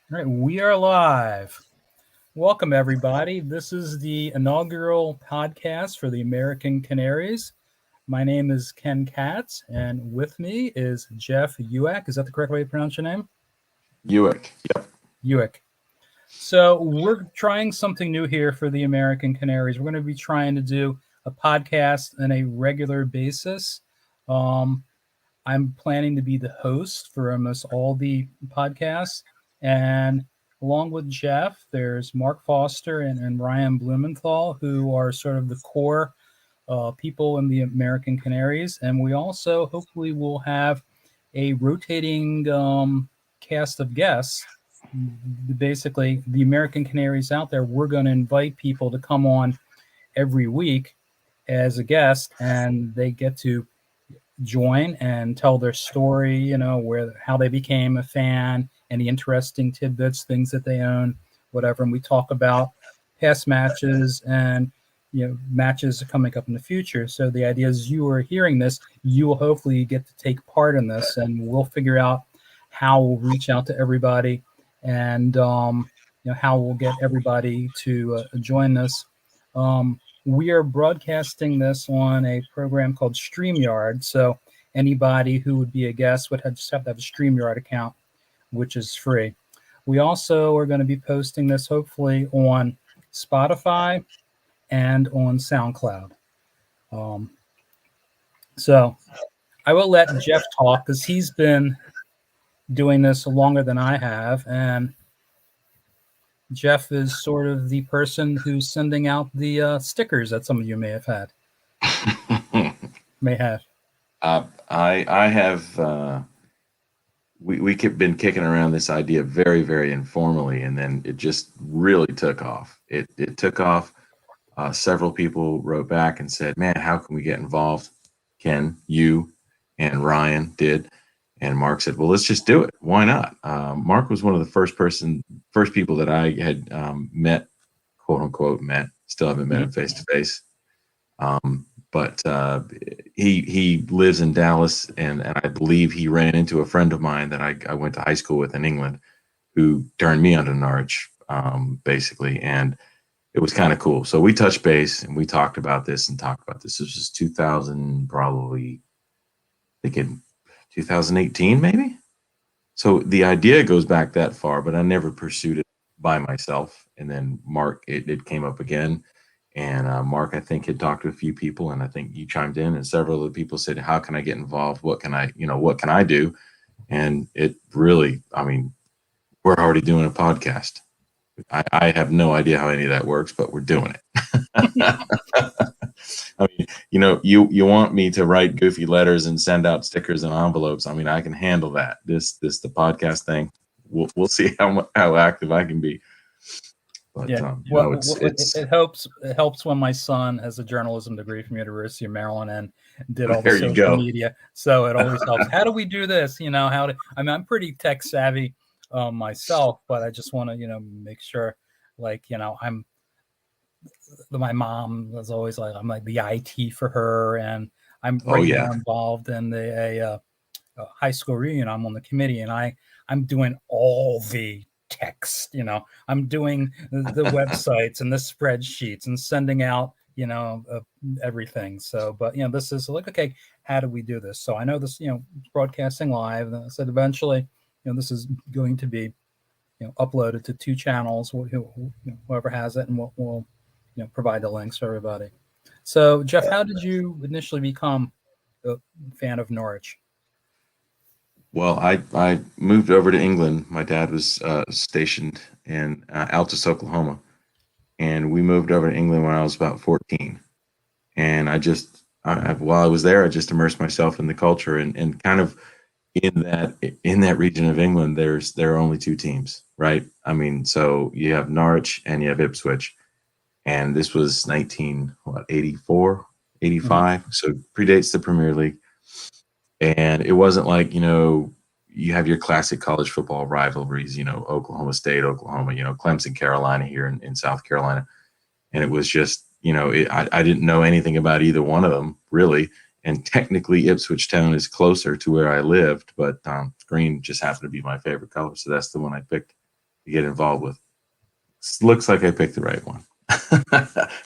All right, we are live. Welcome, everybody. This is the inaugural podcast for the American Canaries. My name is Ken Katz, and with me is Jeff Ueck. Is that the correct way to pronounce your name? Buick. Yep. Ueck. So, we're trying something new here for the American Canaries. We're going to be trying to do a podcast on a regular basis. Um, I'm planning to be the host for almost all the podcasts. And along with Jeff, there's Mark Foster and Ryan Blumenthal, who are sort of the core people in the American Canaries. And we also hopefully will have a rotating cast of guests. Basically, the American Canaries out there, we're going to invite people to come on every week as a guest, and they get to join and tell their story, where how they became a fan, any interesting tidbits, things that they own, whatever. And we talk about past matches and matches coming up in the future. So the idea is you are hearing this, you will hopefully get to take part in this, and we'll figure out how we'll reach out to everybody and how we'll get everybody to join this. We are broadcasting this on a program called StreamYard. So anybody who would be a guest would just have to have a StreamYard account, which is free. We also are going to be posting this hopefully on Spotify and on SoundCloud. Um, so I will let Jeff talk because he's been doing this longer than I have. And Jeff is sort of the person who's sending out the stickers that some of you may have had. May have. I have. We been kicking around this idea very, very informally, and then it just really took off. It took off. Several people wrote back and said, "Man, how can we get involved?" Ken, you, and Ryan did, and Mark said, "Well, let's just do it. Why not?" Mark was one of the first people that I had met, quote unquote, met. Still haven't met him face to face. But he lives in Dallas, and I believe he ran into a friend of mine that I went to high school with in England, who turned me onto Norwich, basically, and it was kind of cool. So we touched base and we talked about this. This was just 2000, probably, I think in 2018, maybe. So the idea goes back that far, but I never pursued it by myself. And then Mark, it came up again. And Mark, I think, had talked to a few people, and I think you chimed in, and several of the people said, "How can I get involved? What can I do?" And it really, I mean, we're already doing a podcast. I have no idea how any of that works, but we're doing it. I mean, you want me to write goofy letters and send out stickers and envelopes. I mean, I can handle that. The podcast thing. We'll see how active I can be. But, yeah, it helps when my son has a journalism degree from University of Maryland and did all the social media. So it always helps. How do we do this? I'm pretty tech savvy myself, but I just want to make sure, my mom was always like, I'm like the IT for her, and I'm now involved in a high school reunion. I'm on the committee, and I'm doing all the text. I'm doing the websites and the spreadsheets and sending out everything. So, but this is like, okay, how do we do this? So I know this, broadcasting live. And I said eventually, this is going to be uploaded to two channels. Whoever has it, and we'll provide the links for everybody. So, Jeff, how did you initially become a fan of Norwich? Well, I moved over to England. My dad was stationed in Altus, Oklahoma, and we moved over to England when I was about 14. And while I was there, I just immersed myself in the culture, and kind of in that region of England, there are only two teams, right? I mean, so you have Norwich and you have Ipswich, and this was 1984, 85, so predates the Premier League. And it wasn't like, you have your classic college football rivalries, Oklahoma State, Oklahoma, Clemson, Carolina here in South Carolina. And it was just, I didn't know anything about either one of them, really. And technically, Ipswich Town is closer to where I lived, but green just happened to be my favorite color. So that's the one I picked. to get involved with. Looks like I picked the right one.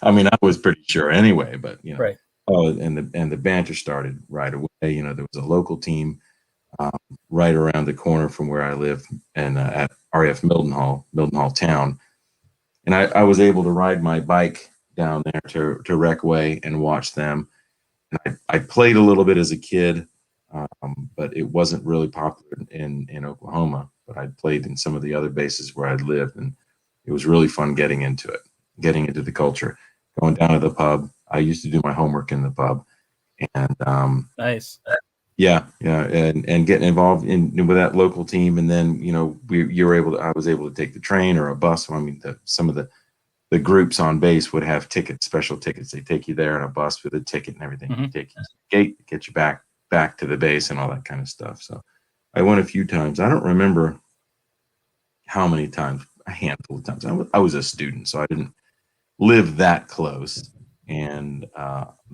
I mean, I was pretty sure anyway, but Right. oh, and the banter started right away. There was a local team um, right around the corner from where I live, and at RAF Mildenhall Town, and I was able to ride my bike down there to Recway and watch them. And I played a little bit as a kid, but it wasn't really popular in Oklahoma. But I played in some of the other bases where I'd lived, and it was really fun getting into it, getting into the culture, going down to the pub. I used to do my homework in the pub, and Nice. yeah, and getting involved in with that local team, and then I was able to take the train or a bus. I mean, some of the groups on base would have tickets, special tickets. They take you there on a bus with a ticket and everything. Mm-hmm. Take you to the gate, get you back to the base and all that kind of stuff. So I went a few times. I don't remember how many times, a handful of times. I was a student, so I didn't live that close. And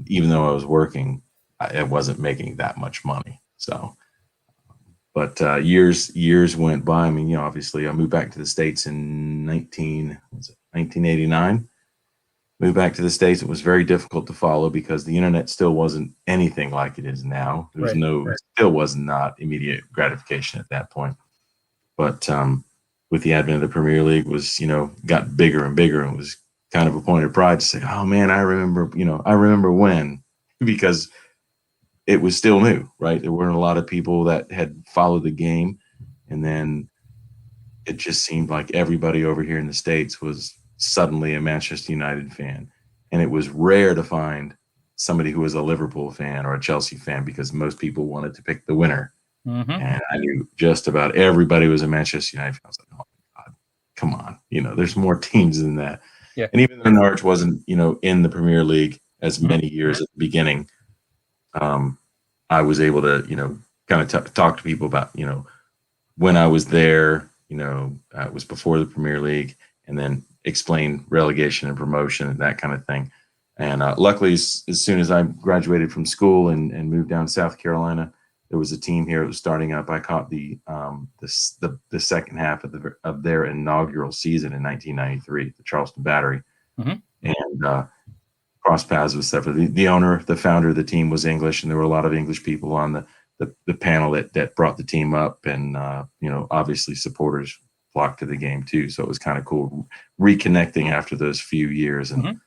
even though I was working, I wasn't making that much money. So, but years went by. I mean, obviously, I moved back to the States in 1989. Moved back to the States. It was very difficult to follow because the internet still wasn't anything like it is now. There was Right. still was not immediate gratification at that point. But with the advent of the Premier League, got bigger and bigger, and was kind of a point of pride to say, "Oh man, I remember when," because it was still new, right? There weren't a lot of people that had followed the game, and then it just seemed like everybody over here in the States was suddenly a Manchester United fan. And it was rare to find somebody who was a Liverpool fan or a Chelsea fan because most people wanted to pick the winner. Mm-hmm. And I knew just about everybody was a Manchester United fan. I was like, oh my God, come on. There's more teams than that. Yeah. And even though Norwich wasn't, in the Premier League as Mm-hmm. many years at the beginning, I was able to, kind of talk to people about, when I was there, it was before the Premier League, and then explain relegation and promotion and that kind of thing. And luckily, as soon as I graduated from school and moved down to South Carolina, there was a team here that was starting up. I caught the second half of their inaugural season in 1993, the Charleston Battery, Mm-hmm. and cross paths with stuff. The owner, the founder of the team was English, and there were a lot of English people on the panel that brought the team up, and obviously supporters flocked to the game too. So it was kind of cool reconnecting after those few years and Mm-hmm.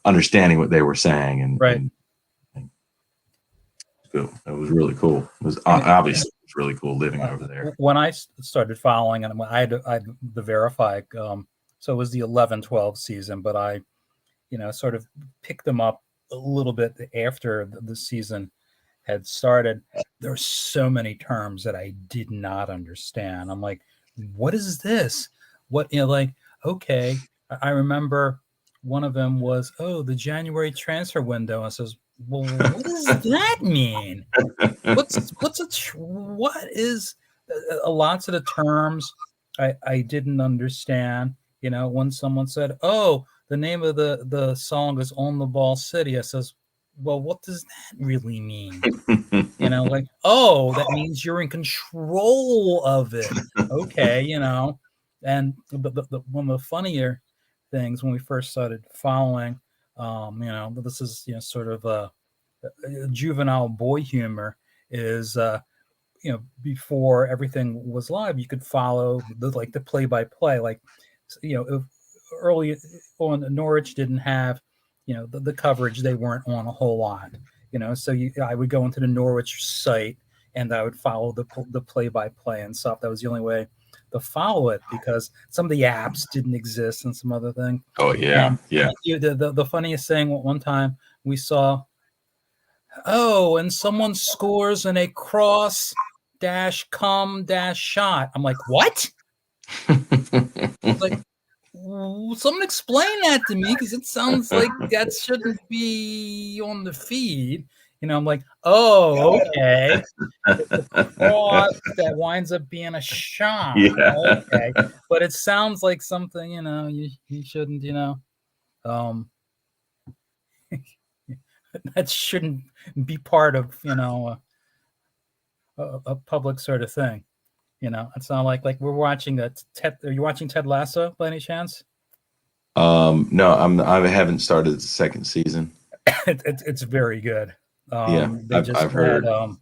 understanding what they were saying, and, Right. and cool. It was really cool. It was And obviously it was really cool living over there. when I started following, and I had to verify, so it was the 11-12 season, but I, sort of picked them up a little bit after the season had started. There are so many terms that I did not understand. I'm like, what is this? What, like, okay. I remember one of them was, oh, the January transfer window. I says, well, what does that mean? What is lots of the terms I didn't understand. When someone said, oh, the name of the song is On the Ball City, I says, well, what does that really mean? Like, oh, that means you're in control of it. Okay, and one of the funnier things when we first started following, this is sort of a juvenile boy humor, is before everything was live, you could follow the play by play, like if early on. Norwich didn't have the coverage, they weren't on a whole lot, so I would go into the Norwich site and I would follow the play by play and stuff. That was the only way to follow it because some of the apps didn't exist and some other thing. Oh yeah, And yeah. the funniest thing, one time we saw, oh, and someone scores in a cross dash come dash shot. I'm like, what? Like, someone explain that to me because it sounds like that shouldn't be on the feed. I'm like, oh, okay. It's a cross that winds up being a shot. Yeah. Okay. But it sounds like something, you shouldn't, that shouldn't be part of, a public sort of thing. It's not like we're watching that. Are you watching Ted Lasso by any chance? No, I haven't started the second season. It's very good. Yeah, They just I've had heard.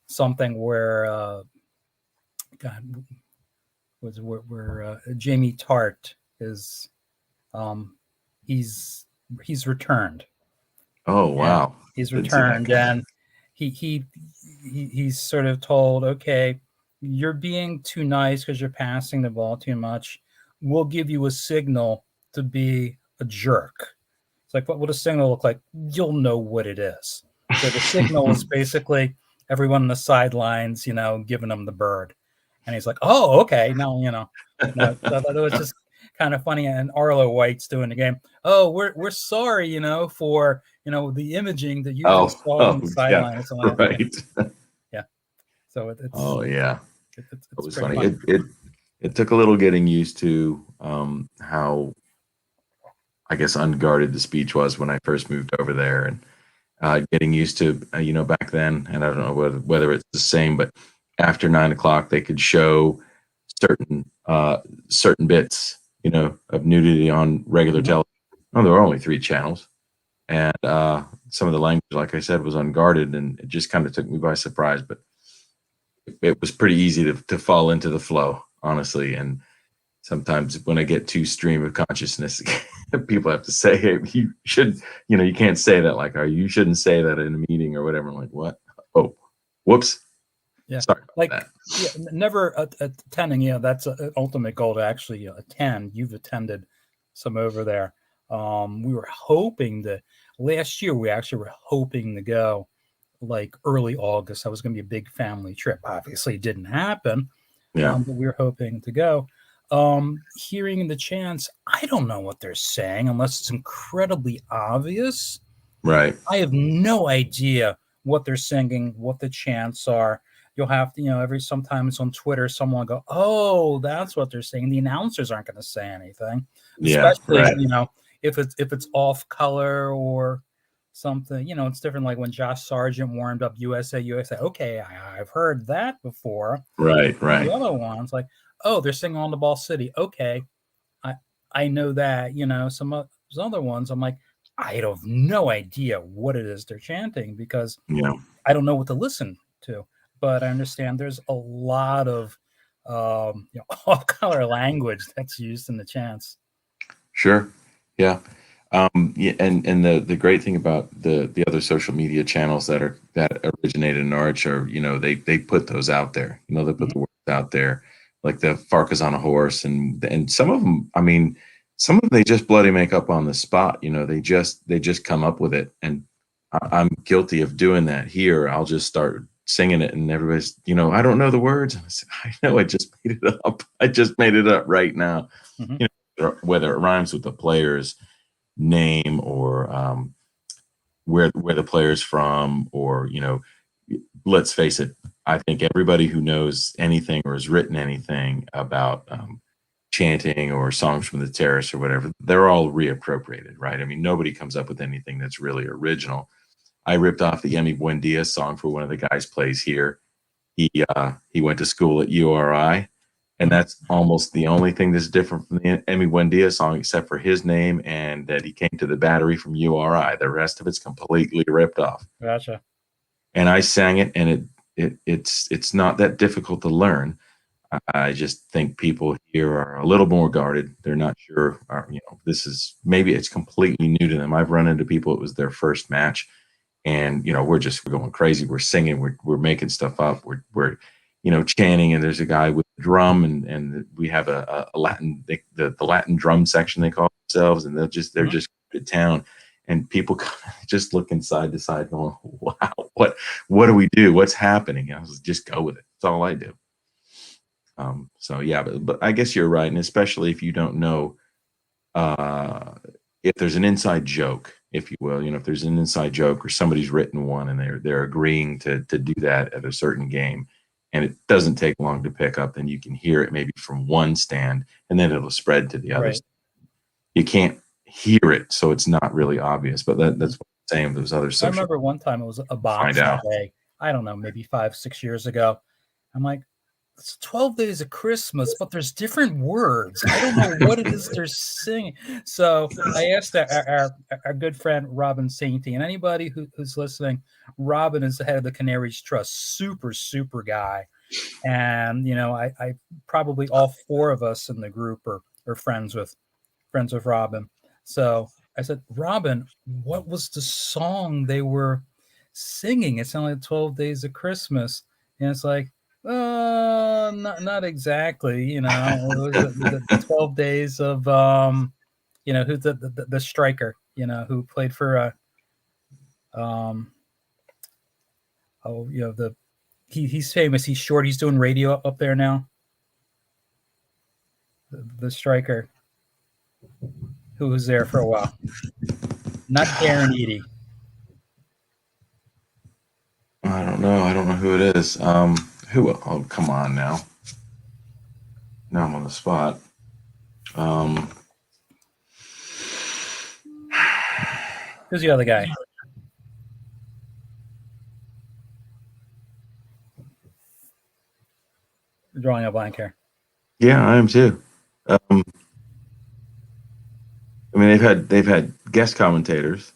something where God was where Jamie Tart is um, he's he's returned. Oh And wow, he's didn't see that returned, coming. and he he, he's sort of told, okay, you're being too nice because you're passing the ball too much. We'll give you a signal to be a jerk. It's like, what would a signal look like? You'll know what it is. So the signal is basically everyone on the sidelines, giving him the bird. And he's like, oh, okay. Now, so I thought it was just kind of funny. And Arlo White's doing the game. Oh, we're sorry, for, the imaging that you Oh, just saw on oh the yeah, sideline. It's like, yeah, right. yeah. So Oh yeah, that it's was pretty funny. funny. It took a little getting used to how I guess unguarded the speech was when I first moved over there, and getting used to back then, and I don't know whether it's the same, but after 9 o'clock they could show certain certain bits of nudity on regular Mhm. television. Oh, there were only three channels, and some of the language, like I said, was unguarded, and it just kind of took me by surprise. But it was pretty easy to fall into the flow, honestly. And sometimes when I get too stream of consciousness, people have to say, "Hey, you should, you can't say that." Like, or you shouldn't say that in a meeting or whatever. I'm like, what? Oh, whoops. Yeah, Sorry about like yeah, never attending. That's an ultimate goal to actually attend. You've attended some over there. We were hoping to last year. We actually were hoping to go like early August. That was going to be a big family trip. Obviously, it didn't happen, that. Yeah. but we were hoping to go. Hearing the chants, I don't know what they're saying unless it's incredibly obvious. Right. I have no idea what they're singing, what the chants are. You'll have to, every sometimes on Twitter, someone will go, "Oh, that's what they're saying." The announcers aren't going to say anything, Yeah. especially Right. if it's off color or something. It's different. Like when Josh Sargent warmed up USA, USA. Okay, I've heard that before. Right. The Right. other ones, like, oh, they're singing on the Ball City. Okay, I I know that. Some other ones, I'm like, I have no idea what it is they're chanting because Yeah. I don't know what to listen to. But I understand there's a lot of off color language that's used in the chants. Sure. Yeah. Yeah, and the great thing about the other social media channels that originated in Arch are, they put those out there. They put Mhm. the words out there, like the Farkas on a horse, and some of them. I mean, some of them they just bloody make up on the spot. They just come up with it, and I'm guilty of doing that here. I'll just start singing it, and everybody's, I don't know the words. I said, I know, I just made it up. I just made it up right now. Mhm. Whether it rhymes with the player's name or where the player's from, or let's face it, I think everybody who knows anything or has written anything about chanting or songs from the terrace or whatever, they're all reappropriated, right? I mean, nobody comes up with anything that's really original. I ripped off the Emmy Buendia song for one of the guys plays here. He went to school at URI, and Mhm. that's almost the only thing that's different from the Emmy Buendia song, except for his name and that he came to the Battery from URI. The rest of it's completely ripped off. Gotcha. And I sang it, and it's not that difficult to learn. I just think people here are a little more guarded. They're not sure. This is, maybe it's completely new to them. I've run into people, it was their first match, and we're going crazy. We're singing, we're making stuff up, we're chanting, and there's a guy with a drum, and we have a Latin, the Latin drum section, they call themselves, and they're Mhm. just to town, and people just looking side to side going, wow, what do we do, what's happening? I was just go with it. That's all I do. So yeah, but I guess you're right, and especially if you don't know, uh, if there's an inside joke, if you will, if there's an inside joke or somebody's written one and they're agreeing to do that at a certain game, and it doesn't take long to pick up, then you can hear it maybe from one stand, and then it'll spread to the others. Right. You can't hear it, so it's not really obvious. But Mhm. that's what I'm saying. Those other I social remember one time it was a find boxing out. day. I don't know, maybe 5, 6 years ago. I'm like, it's 12 days of Christmas, but there's different words. I don't know what it is they're singing. So I asked our good friend Robin Sainty, and anybody who's listening, Robin is the head of the Canaries Trust, super guy. And I probably all four of us in the group are friends with Robin. So I said, Robin, what was the song they were singing? It sounded like 12 Days of Christmas. And it's like, not exactly. It was the 12 days of, who's the striker, who played for, he's famous. He's short. He's doing radio up there now. The striker who was there for a while. Not Darren Eady. I don't know. I don't know who it is. Who? Oh, come on now. Now I'm on the spot. Who's the other guy? Drawing a blank here. Yeah, I am too. I mean, they've had guest commentators.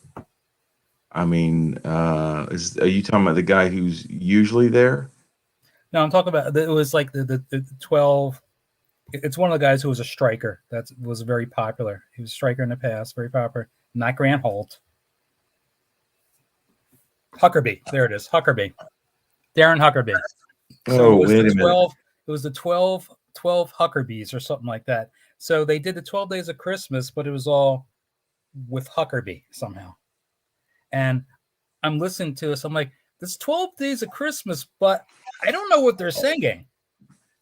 I mean, are you talking about the guy who's usually there? No, I'm talking about it was like the 12. It's one of the guys who was a striker that was very popular. He was a striker in the past, very popular. Not Grant Holt. Huckerby. There it is. Huckerby. Darren Huckerby. So Oh, it was wait the a minute. 12. It was the 12 Huckerbees or something like that. So they did the 12 Days of Christmas, but it was all with Huckerby somehow. And I'm listening to this. I'm like, this 12 Days of Christmas, but I don't know what they're singing.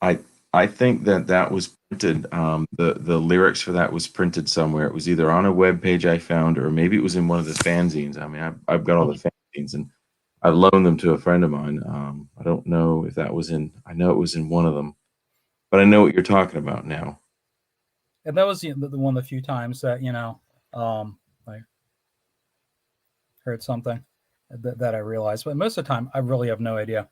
I think that was printed. The lyrics for that was printed somewhere. It was either on a web page I found, or maybe it was in one of the fanzines. I mean, I've got all the fanzines, and I loaned them to a friend of mine. I don't know if that was in. I know it was in one of them, but I know what you're talking about now. And that was the one of the few times that I heard something that I realized. But most of the time, I really have no idea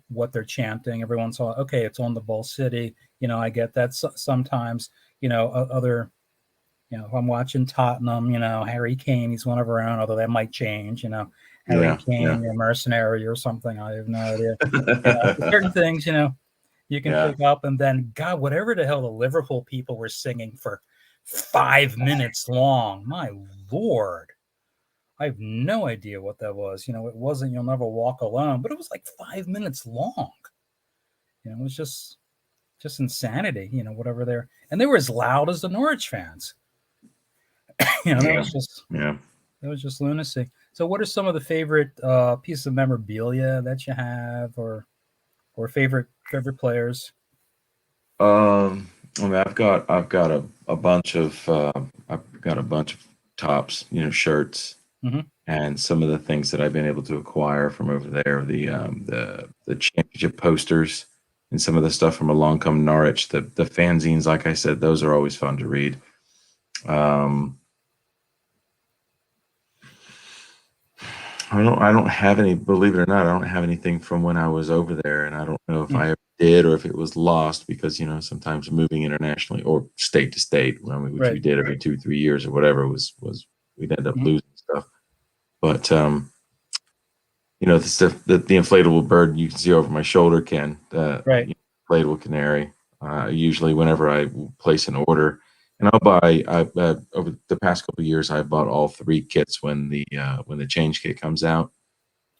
what they're chanting. Every once in a while, okay, it's on the Bull City. I get that sometimes. Other. If I'm watching Tottenham, Harry Kane, he's one of our own, although that might change. Harry Kane, a mercenary or something. I have no idea. Certain things, you can pick up, and then God, whatever the hell the Liverpool people were singing for 5 minutes long. My Lord. I have no idea what that was. It wasn't You'll Never Walk Alone, but it was like 5 minutes long. It was just insanity, whatever they're, and they were as loud as the Norwich fans. That was just lunacy. So what are some of the favorite pieces of memorabilia that you have, or favorite players? I mean, I've got a bunch of tops, shirts, and some of the things that I've been able to acquire from over there. The championship posters and some of the stuff from Along Come Norwich. The fanzines, like I said, those are always fun to read. I don't have any, believe it or not, I don't have anything from when I was over there, and I don't know if I ever did or if it was lost because, sometimes moving internationally or state to state, which we did every 2-3 years or whatever was we'd end up losing stuff. But, the inflatable bird you can see over my shoulder, Ken, inflatable canary, usually whenever I place an order. And over the past couple of years, I bought all 3 kits when the change kit comes out.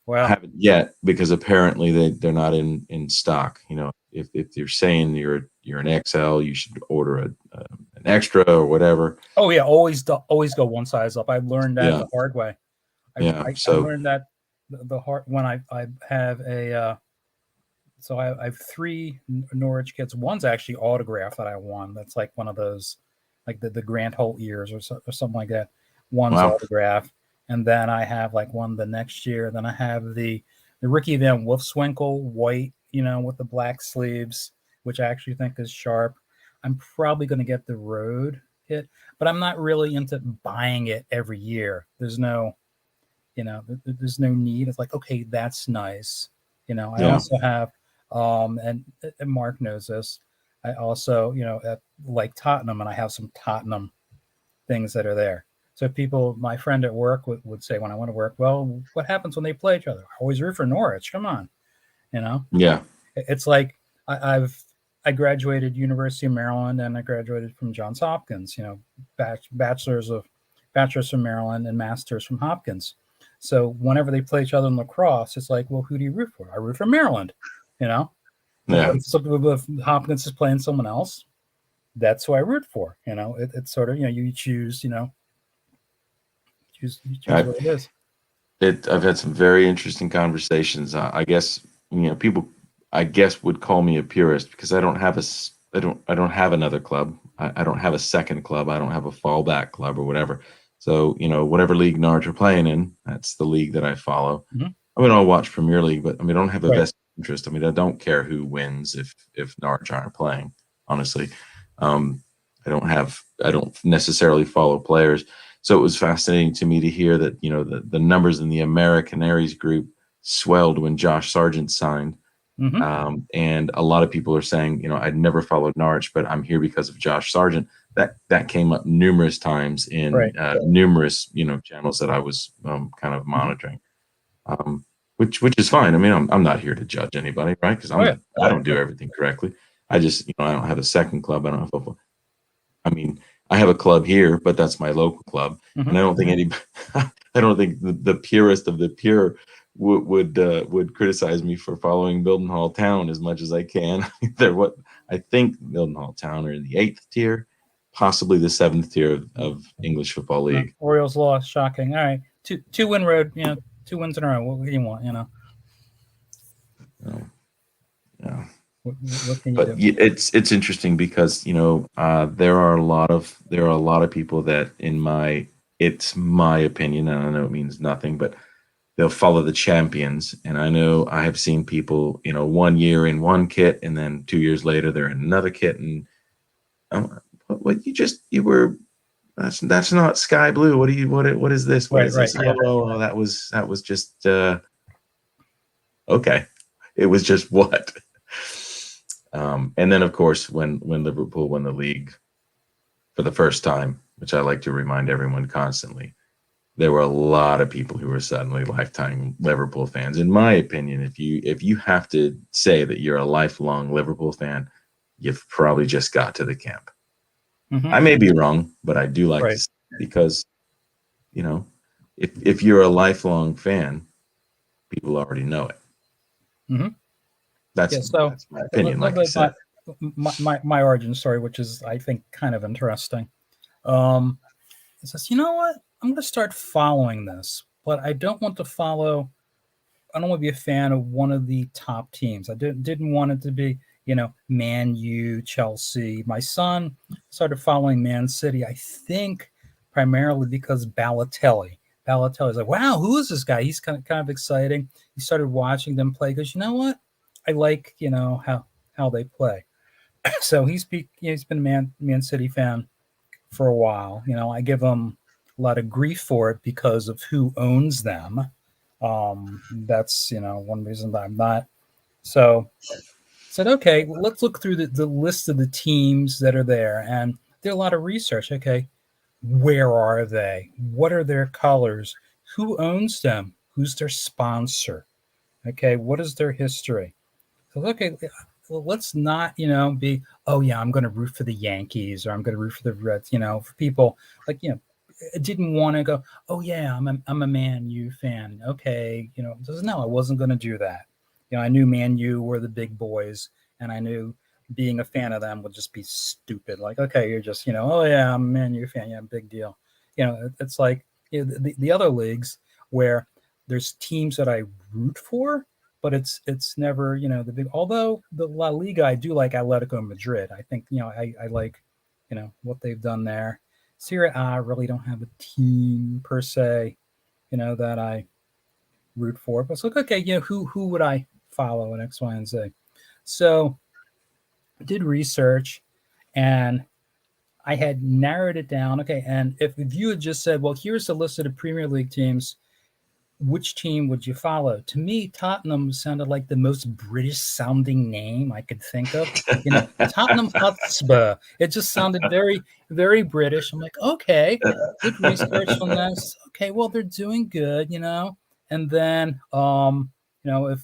Wow. I haven't yet because apparently they're not in stock. If you're saying you're an XL, you should order an extra or whatever. Oh yeah, always go one size up. I've learned that the hard way. I learned that the hard when I have a. So I have 3 Norwich kits. One's actually autographed that I won. That's like one of those, like the Grant Holt years or something like that. One's autographed, and then I have like one the next year. Then I have the Ricky Van Wolfswinkel white, with the black sleeves, which I actually think is sharp. I'm probably going to get the Road kit, but I'm not really into buying it every year. There's no need. It's like, okay, that's nice. I also have And Mark knows this. I also, like Tottenham, and I have some Tottenham things that are there. So people, my friend at work would say when I went to work, well, what happens when they play each other? I always root for Norwich. Come on, you know. Yeah. It's like I graduated University of Maryland and I graduated from Johns Hopkins. Bachelors from Maryland and masters from Hopkins. So whenever they play each other in lacrosse, it's like, well, who do you root for? I root for Maryland, you know. Yeah. If Hopkins is playing someone else, that's who I root for. It's sort of you choose, you choose I've what it is. I've had some very interesting conversations. I guess people, I guess, would call me a purist because I don't have another club. I don't have a second club. I don't have a fallback club or whatever. So whatever league Norwich are playing in, that's the league that I follow. Mm-hmm. I mean, I'll watch Premier League, but I mean, I don't have a Right. vested interest. I mean, I don't care who wins if Norwich aren't playing. Honestly, um, I don't necessarily follow players. So it was fascinating to me to hear that the numbers in the AmeriCanaries group swelled when Josh Sargent signed. Mm-hmm. And a lot of people are saying, I'd never followed Norwich, but I'm here because of Josh Sargent. That came up numerous times in Right. numerous channels that I was kind of Mm-hmm. monitoring, which is fine. I mean, I'm not here to judge anybody, right? Because Oh yeah. I don't do everything correctly. I just I don't have a second club. I don't have a I mean, I have a club here, but that's my local club, Mm-hmm. and I don't think any, I don't think the purest of the pure would criticize me for following Mildenhall Town as much as I can. They're what I think Mildenhall Town are in the 8th tier, possibly the 7th tier of English Football League. Orioles lost. Shocking. All right. Two win road. 2 wins in a row. What do you want? So, yeah. What can you But do? it's interesting because there are a lot of people that it's my opinion, and I know it means nothing, but they'll follow the champions. And I know I have seen people, 1 year in one kit, and then 2 years later they're in another kit. And what you were, that's not sky blue. What is this? What Right. is Right. this? Yeah. Oh, that was just okay. It was just what. And then of course when Liverpool won the league for the first time, which I like to remind everyone constantly, there were a lot of people who were suddenly lifetime Liverpool fans. In my opinion, if you have to say that you're a lifelong Liverpool fan, you've probably just got to the camp. Mm-hmm. I may be wrong, but I do like to Right. say it because you know if you're a lifelong fan, people already know it. Mm-hmm. That's Yeah. So that's my a opinion. little Like I bit said, my origin story, which is I think kind of interesting. Um, it says, you know what? I'm going to start following this, but I don't want to follow. I don't want to be a fan of one of the top teams. I didn't want it to be, Man U, Chelsea. My son started following Man City, I think primarily because Balotelli. Balotelli's like, wow, who is this guy? He's kind of exciting. He started watching them play because you know what? I like, how they play. So he's been a Man City fan for a while. I give him a lot of grief for it because of who owns them. That's one reason that I'm not. So said, okay, well, let's look through the list of the teams that are there, and did a lot of research. Okay, where are they? What are their colors? Who owns them? Who's their sponsor? Okay, what is their history? So okay, well, let's not be, oh yeah, I'm going to root for the Yankees or I'm going to root for the Reds. For people like didn't want to go, oh yeah, I'm a Man U fan. Okay, no, I wasn't going to do that. I knew Man U were the big boys, and I knew being a fan of them would just be stupid. Like, okay, you're just oh yeah, I'm a Man U fan. Yeah, big deal. It's like the other leagues where there's teams that I root for, but it's never the big. Although the La Liga, I do like Atletico Madrid. I think I like what they've done there. Serie A, I really don't have a team per se, that I root for. But it's like, okay, who would I follow in X, Y, and Z? So I did research and I had narrowed it down. Okay, and if you had just said, well, here's the list of the Premier League teams, which team would you follow? To me, Tottenham sounded like the most British sounding name I could think of. Tottenham Hotspur. It just sounded very, very British. I'm like, okay, did research on this. Okay, well, they're doing good. And then, if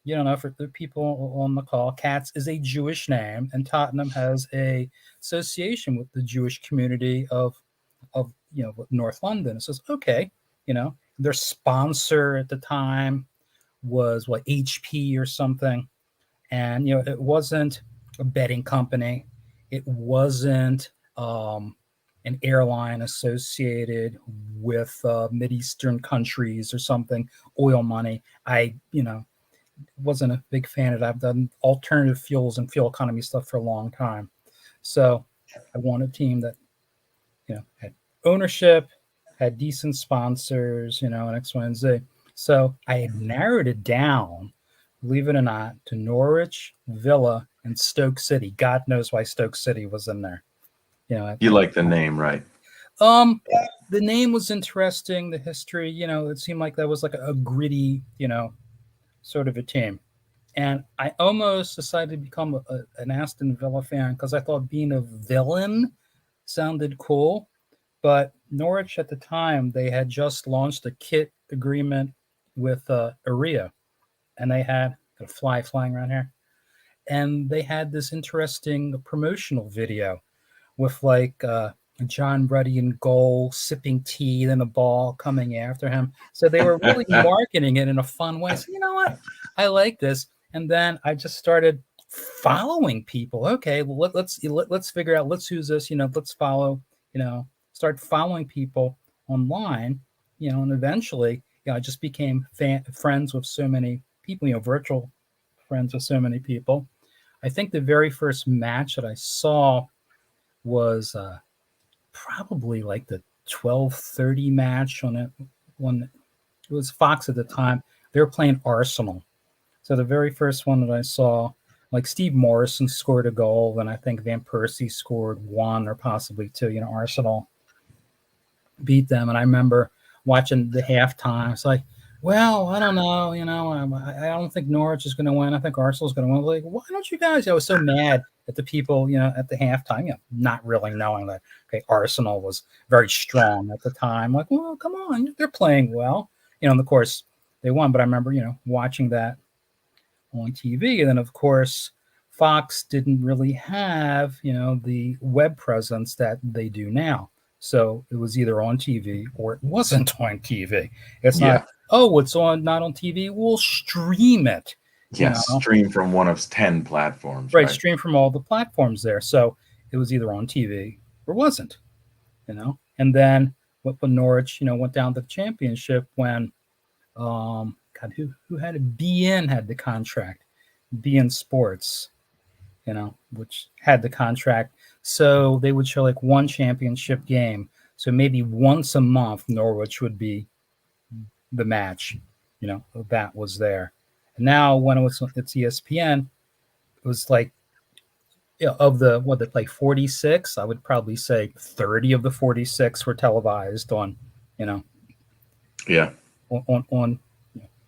you don't know, for the people on the call, Katz is a Jewish name, and Tottenham has a association with the Jewish community of North London. It says, okay, their sponsor at the time was what, HP or something, and it wasn't a betting company, it wasn't an airline associated with Mideastern countries or something, oil money. I wasn't a big fan of it. I've done alternative fuels and fuel economy stuff for a long time, so I want a team that had ownership, had decent sponsors, and X, Y, and Z. So I had narrowed it down, believe it or not, to Norwich, Villa, and Stoke City. God knows why Stoke City was in there. You like the name, right? Um, the name was interesting. The history, it seemed like that was like a gritty, sort of a team. And I almost decided to become an Aston Villa fan because I thought being a villain sounded cool. But Norwich at the time, they had just launched a kit agreement with Aria, and they had a fly flying around here, and they had this interesting promotional video with like John Ruddy in goal, sipping tea, then the ball coming after him. So they were really marketing it in a fun way. So you know what? I like this. And then I just started following people. Okay, well, let's figure out. Let's use this. Let's follow. Start following people online. And eventually, I just became friends with so many people. Virtual friends with so many people. I think the very first match that I saw was probably like the 12:30 match on it when it was Fox at the time. They were playing Arsenal. So the very first one that I saw, like Steve Morrison scored a goal, and I think Van Persie scored one or possibly two. Arsenal beat them, and I remember watching the halftime. It's like, well, I don't know. I don't think Norwich is going to win. I think Arsenal's going to win. Like, why don't you guys? I was so mad at the people, at the halftime, not really knowing that, okay, Arsenal was very strong at the time. Like, well, come on, they're playing well. And of course, they won. But I remember, watching that on TV. And then, of course, Fox didn't really have, the web presence that they do now. So it was either on TV or it wasn't on TV. It's not, oh, it's not on TV. We'll stream it. Yes, stream from one of 10 platforms. Right, stream from all the platforms there. So it was either on TV or wasn't. And then when Norwich, went down to the championship when, God, who had it? BN had the contract, BN Sports, which had the contract. So they would show like one championship game. So maybe once a month, Norwich would be the match, that was there. And now when it's ESPN, it was like, of the, like 46, I would probably say 30 of the 46 were televised on, on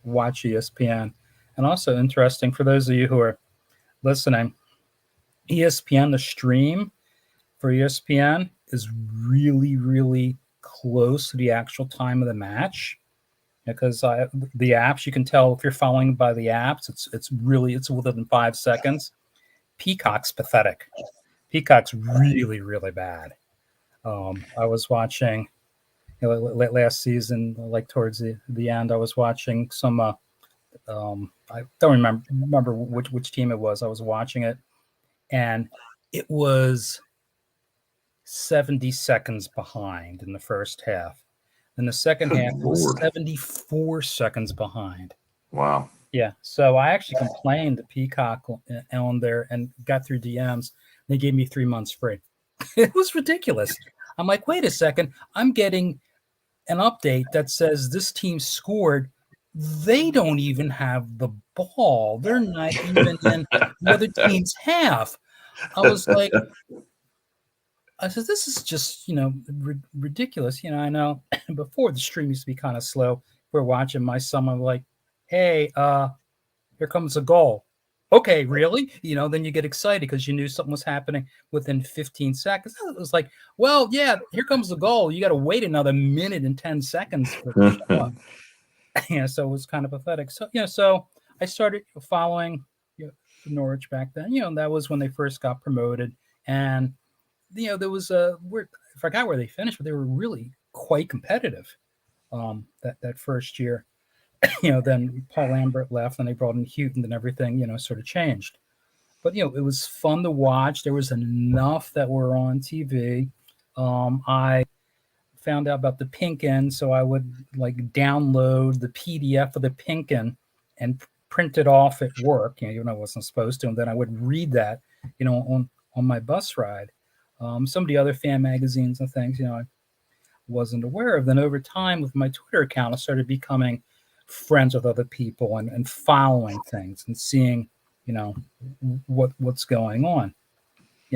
Watch ESPN. And also interesting for those of you who are listening, ESPN, the stream for ESPN is really, really close to the actual time of the match, because the apps, you can tell if you're following by the apps, it's within 5 seconds. Peacock's pathetic. Peacock's really, really bad. I was watching last season, like towards the end, I was watching some. I don't remember which team it was. I was watching it, and it was 70 seconds behind in the first half. In the second half, it was 74 seconds behind. Wow. Yeah. So I actually complained to Peacock on there and got through DMs. They gave me 3 months free. It was ridiculous. I'm like, wait a second. I'm getting an update that says this team scored. They don't even have the ball. They're not even in the other team's half. I was like, I said, this is just, ridiculous. I know before the stream used to be kind of slow. we're watching. My son was like, "Hey, here comes a goal." Okay, really? Then you get excited because you knew something was happening within 15 seconds. It was like, well, yeah, here comes the goal. You got to wait another minute and 10 seconds for it to show up. So it was kind of pathetic. So I started following Norwich back then. That was when they first got promoted, and there was I forgot where they finished, but they were really quite competitive. That first year, then Paul Lambert left, and they brought in Houghton, and everything sort of changed. But it was fun to watch. There was enough that were on TV. I found out about the Pinkin, so I would like download the PDF of the Pinkin and print it off at work. Even though I wasn't supposed to, and then I would read that, on my bus ride. Some of the other fan magazines and things, I wasn't aware of. Then over time, with my Twitter account, I started becoming friends with other people and following things and seeing, what's going on.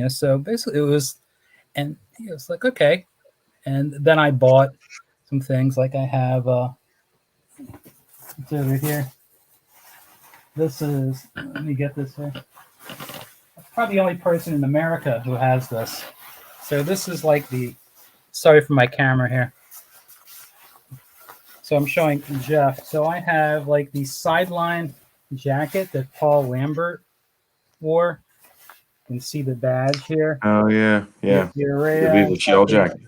So basically it was, and it was like, okay. And then I bought some things like I have, it's over here. This is, let me get this here. I'm probably the only person in America who has this. So this is like sorry for my camera here. So I'm showing Jeff. So I have like the sideline jacket that Paul Lambert wore. You can see the badge here. Oh yeah, yeah. The shell jacket.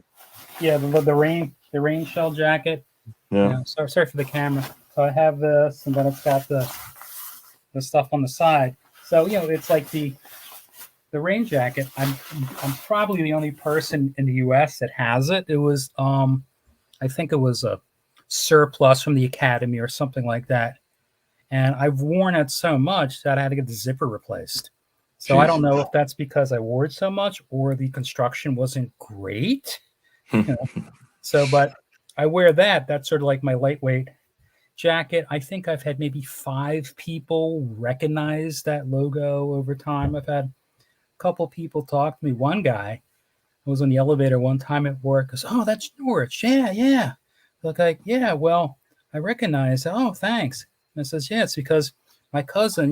Yeah, the rain shell jacket. Yeah. Sorry for the camera. So I have this, and then it's got the stuff on the side. So it's like the rain jacket. I'm probably the only person in the U.S. that has it. It was I think it was a surplus from the Academy or something like that, and I've worn it so much that I had to get the zipper replaced. So I don't know if that's because I wore it so much or the construction wasn't great. So, but I wear that. That's sort of like my lightweight jacket. I think I've had maybe 5 people recognize that logo over time. I've had a couple people talk to me. One guy, I was on the elevator one time at work, goes, "Oh, that's Norwich. Yeah, yeah." Look like, "Yeah, well, I recognize it." "Oh, thanks." And I says, "Yeah, it's because my cousin,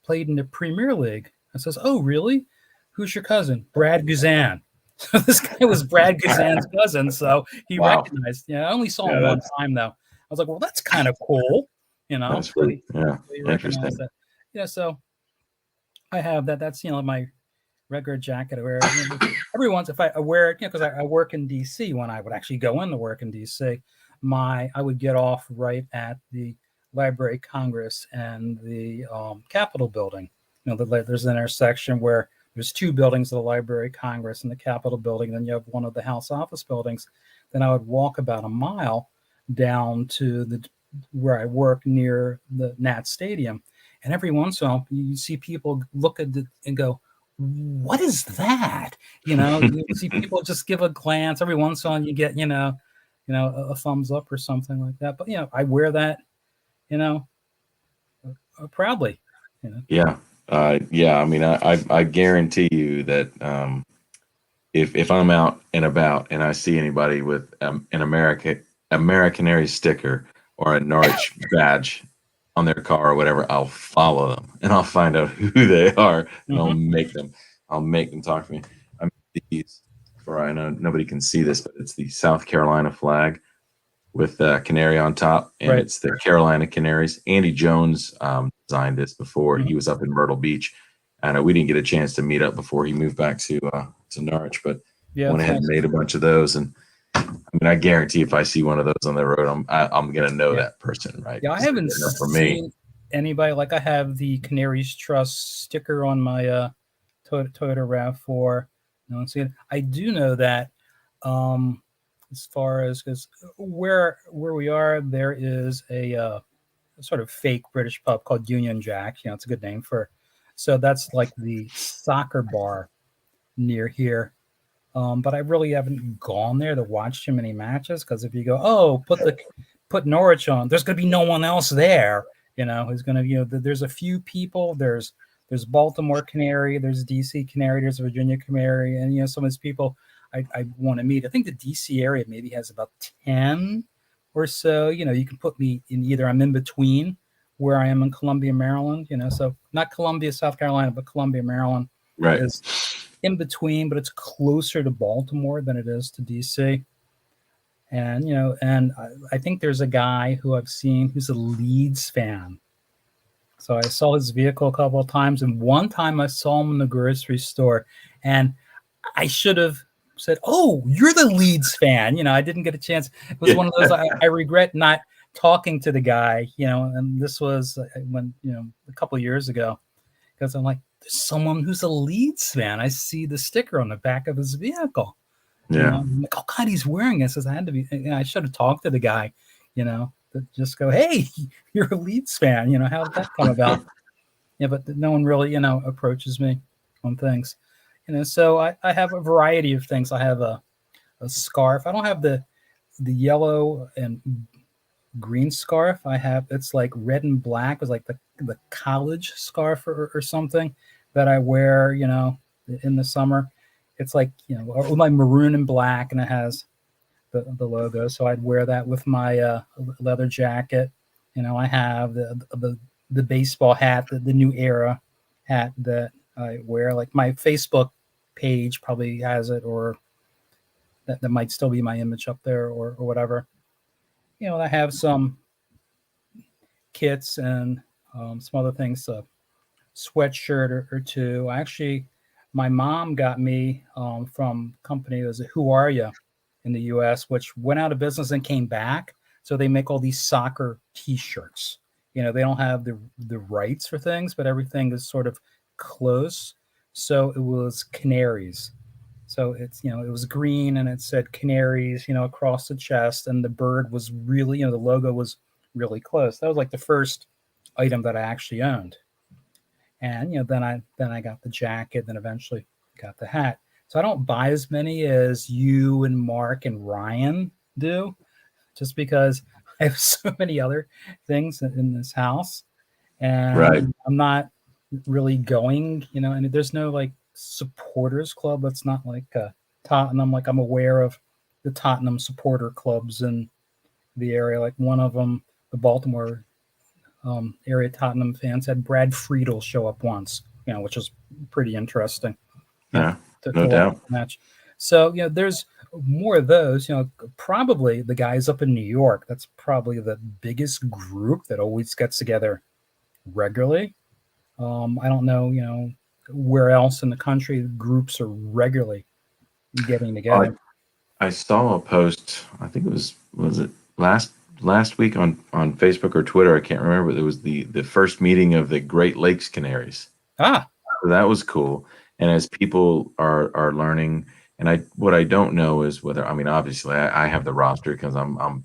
played in the Premier League." I says, "Oh, really? Who's your cousin?" "Brad Guzan." So this guy was Brad Guzan's cousin, so he recognized. I only saw him one time though. I was like, "Well, that's kind of cool," That's so pretty, yeah, he interesting. recognized that. So I have that. That's my regular jacket I wear. Every once if I wear it, because I work in DC. When I would actually go into work in DC, I would get off right at the Library of Congress and the Capitol building. There's an intersection where there's 2 buildings of the Library of Congress and the Capitol building. Then you have one of the House office buildings. Then I would walk about a mile down to where I work near the Nat Stadium, and every once in a while you see people look at it and go, "What is that?" You see people just give a glance. Every once in a while you get a thumbs up or something like that. But I wear that proudly. Yeah. Yeah. I mean, I guarantee you that if I'm out and about and I see anybody with an AmeriCanaries sticker or a Norwich badge on their car or whatever, I'll follow them and I'll find out who they are, and I'll make them talk to me. I'm these for, I know nobody can see this, but it's the South Carolina flag with a canary on top, and Right. it's the Carolina Canaries. Andy Jones designed this before. Mhm. He was up in Myrtle Beach, and we didn't get a chance to meet up before he moved back to Norwich, but Yeah, went it's ahead and nice. made a bunch of those. And I mean, I guarantee if I see one of those on the road, I'm gonna know Yeah. that person, right? Yeah, I 'Cause they're haven't good enough for me. seen anybody like I have the Canaries Trust sticker on my Toyota RAV4. No one's seen it. I do know that as far as because where we are, there is a sort of fake British pub called Union Jack. It's a good name for. So that's like the soccer bar near here. But I really haven't gone there to watch too many matches because if you go, oh, put Norwich on, there's going to be no one else there. Who's going to there's a few people. There's Baltimore Canary, there's DC Canary, there's Virginia Canary, and some of these people I want to meet. I think the DC area maybe has about 10 or so, you can put me in either I'm in between where I am in Columbia, Maryland, so not Columbia, South Carolina, but Columbia, Maryland Right. is in between, but it's closer to Baltimore than it is to DC. And, and I think there's a guy who I've seen who's a Leeds fan. So I saw his vehicle a couple of times, and one time I saw him in the grocery store, and I should have said, "Oh, you're the Leeds fan." I didn't get a chance. It was one of those I regret not talking to the guy. And this was when a couple of years ago, because I'm like, there's someone who's a Leeds fan. I see the sticker on the back of his vehicle. Yeah. I'm like, oh God, he's wearing it. Says I had to be. I should have talked to the guy. To just go, hey, you're a Leeds fan. How did that come about? Yeah, but no one really, approaches me on things. So I have a variety of things. I have a scarf. I don't have the yellow and green scarf. It's like red and black. It's like the college scarf or something that I wear, in the summer. It's like, or my maroon and black, and it has the logo. So I'd wear that with my leather jacket. I have the baseball hat, the new era hat that I wear. Like my Facebook page probably has it, or that might still be my image up there, or whatever. I have some kits and some other things, a sweatshirt or two. My mom got me from a company that was Who Are You in the US, which went out of business and came back. So they make all these soccer T-shirts. They don't have the rights for things, but everything is sort of close. So it was Canaries. So it's, it was green and it said Canaries, across the chest, and the bird was really, the logo was really close. That was like the first item that I actually owned. And then I got the jacket, then eventually got the hat. So I don't buy as many as you and Mark and Ryan do, just because I have so many other things in this house, and Right. I'm not really going, and there's no like supporters club. That's not like Tottenham. Like I'm aware of the Tottenham supporter clubs in the area. Like one of them, the Baltimore area Tottenham fans had Brad Friedel show up once, which was pretty interesting. Yeah, To no watch doubt. the match. So there's more of those. Probably the guys up in New York. That's probably the biggest group that always gets together regularly. I don't know, where else in the country groups are regularly getting together. I saw a post. I think it was it last week on Facebook or Twitter. I can't remember. It was the first meeting of the Great Lakes Canaries. Ah, So that was cool. And as people are learning, and what I don't know is whether, I mean, obviously I have the roster because I'm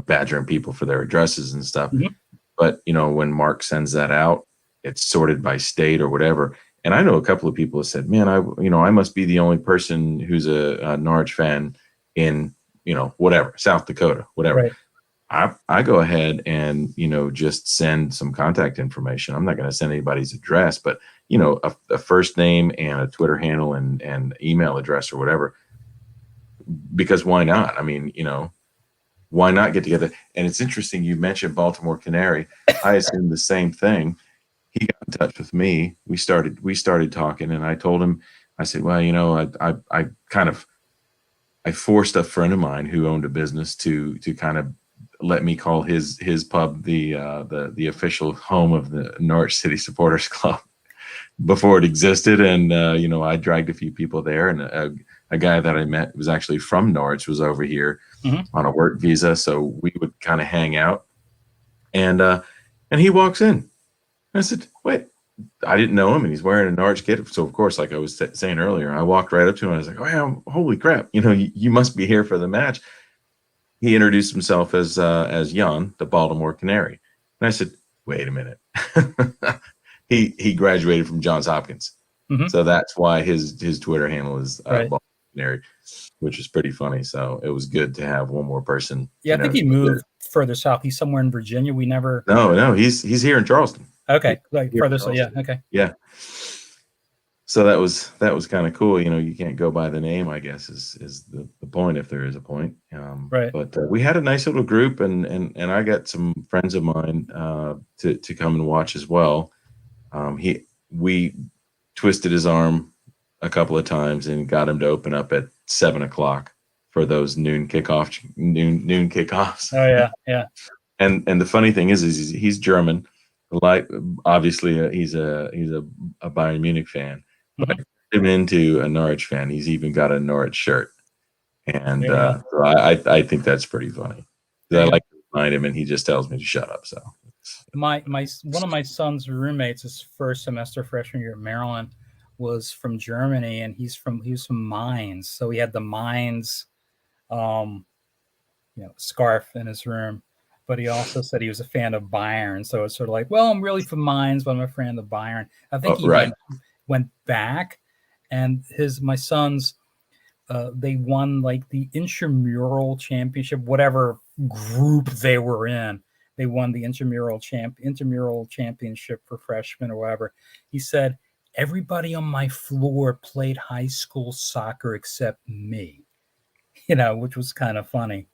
badgering people for their addresses and stuff. Mhm. But when Mark sends that out, it's sorted by state or whatever. And I know a couple of people have said, "Man, I must be the only person who's a Norwich fan in whatever, South Dakota, whatever." right. I go ahead and just send some contact information. I'm not going to send anybody's address, but a first name and a Twitter handle and email address or whatever. Because why not? I mean, why not get together? And it's interesting you mentioned Baltimore Canary. I assumed the same thing. He got in touch with me. We started talking, and I told him, I said, well, I forced a friend of mine who owned a business to kind of let me call his pub the official home of the Norwich City Supporters Club before it existed. And I dragged a few people there, and a guy that I met was actually from Norwich, was over here on a work visa, so we would kind of hang out. And he walks in. I said, wait. I didn't know him, and he's wearing a Norwich kit. So of course, like I was saying earlier, I walked right up to him. And I was like, "Oh yeah, holy crap! You must be here for the match." He introduced himself as Jan, the Baltimore Canary, and I said, "Wait a minute." He graduated from Johns Hopkins, so that's why his Twitter handle is Right. Baltimore Canary, which is pretty funny. So it was good to have one more person. Yeah, I think he moved further south. He's somewhere in Virginia. We never. No, he's here in Charleston. Okay, like Here in further. So yeah, Charleston. okay. Yeah. so that was kind of cool. You know, you can't go by the name, I guess, is the point, if there is a point. Right. But we had a nice little group, and I got some friends of mine to come and watch as well. He we twisted his arm a couple of times and got him to open up at 7 o'clock for those noon kickoffs. Oh yeah, yeah. And the funny thing is he's German, like obviously he's a Bayern Munich fan, but I Hmm. turned him into a Norwich fan. He's even got a Norwich shirt, and There you go. so I think that's pretty funny There because I you go. like to remind him, and he just tells me to shut up. So My one of my son's roommates, his first semester freshman year at Maryland, was from Germany, and he was from Mainz, so he had the Mainz um, scarf in his room. But he also said he was a fan of Bayern, so it's sort of like, well, I'm really from Mainz, but I'm a fan of Bayern. I think he right, went back, and his my son's they won like the intramural championship, whatever group they were in. They won the intramural championship for freshmen or whatever. He said everybody on my floor played high school soccer except me, which was kind of funny.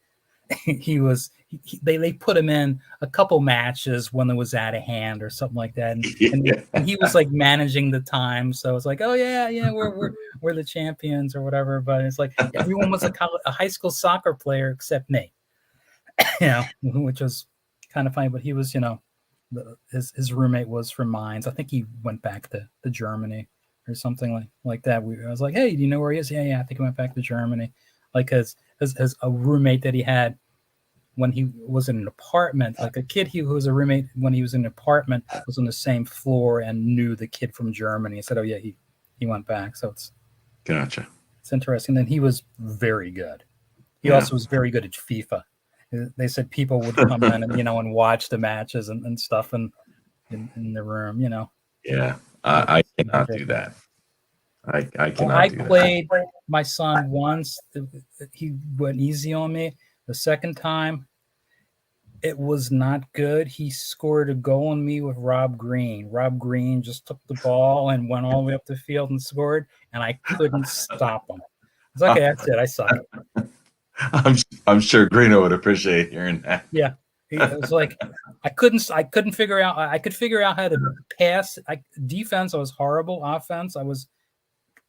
They put him in a couple matches when it was out of hand or something like that, and he was like managing the time, so it's like, oh yeah, we're the champions or whatever. But it's like everyone was a high school soccer player except me, which was kind of funny. But he was, his roommate was from Mainz. I think he went back to Germany or something like that. I was like, hey, do you know where he is? Yeah, I think he went back to Germany. Like his a roommate that he had when he was in an apartment, like a kid who was a roommate when he was in an apartment was on the same floor and knew the kid from Germany. He said, oh yeah, he went back. So gotcha. it's interesting. And he was very good. He Yeah, also was very good at FIFA. They said people would come in and, and watch the matches and stuff in the room, yeah. which I is cannot do ridiculous. that. I Well, cannot I do that. played my son once. He went easy on me. The second time, it was not good. He scored a goal on me with Rob Green. Rob Green just took the ball and went all the way up the field and scored, and I couldn't stop him. It's okay. That's it. I suck. I'm I'm sure Greeno would appreciate hearing that. Yeah, it was like I couldn't figure out. I could figure out how to pass. Defense, I was horrible. Offense, I was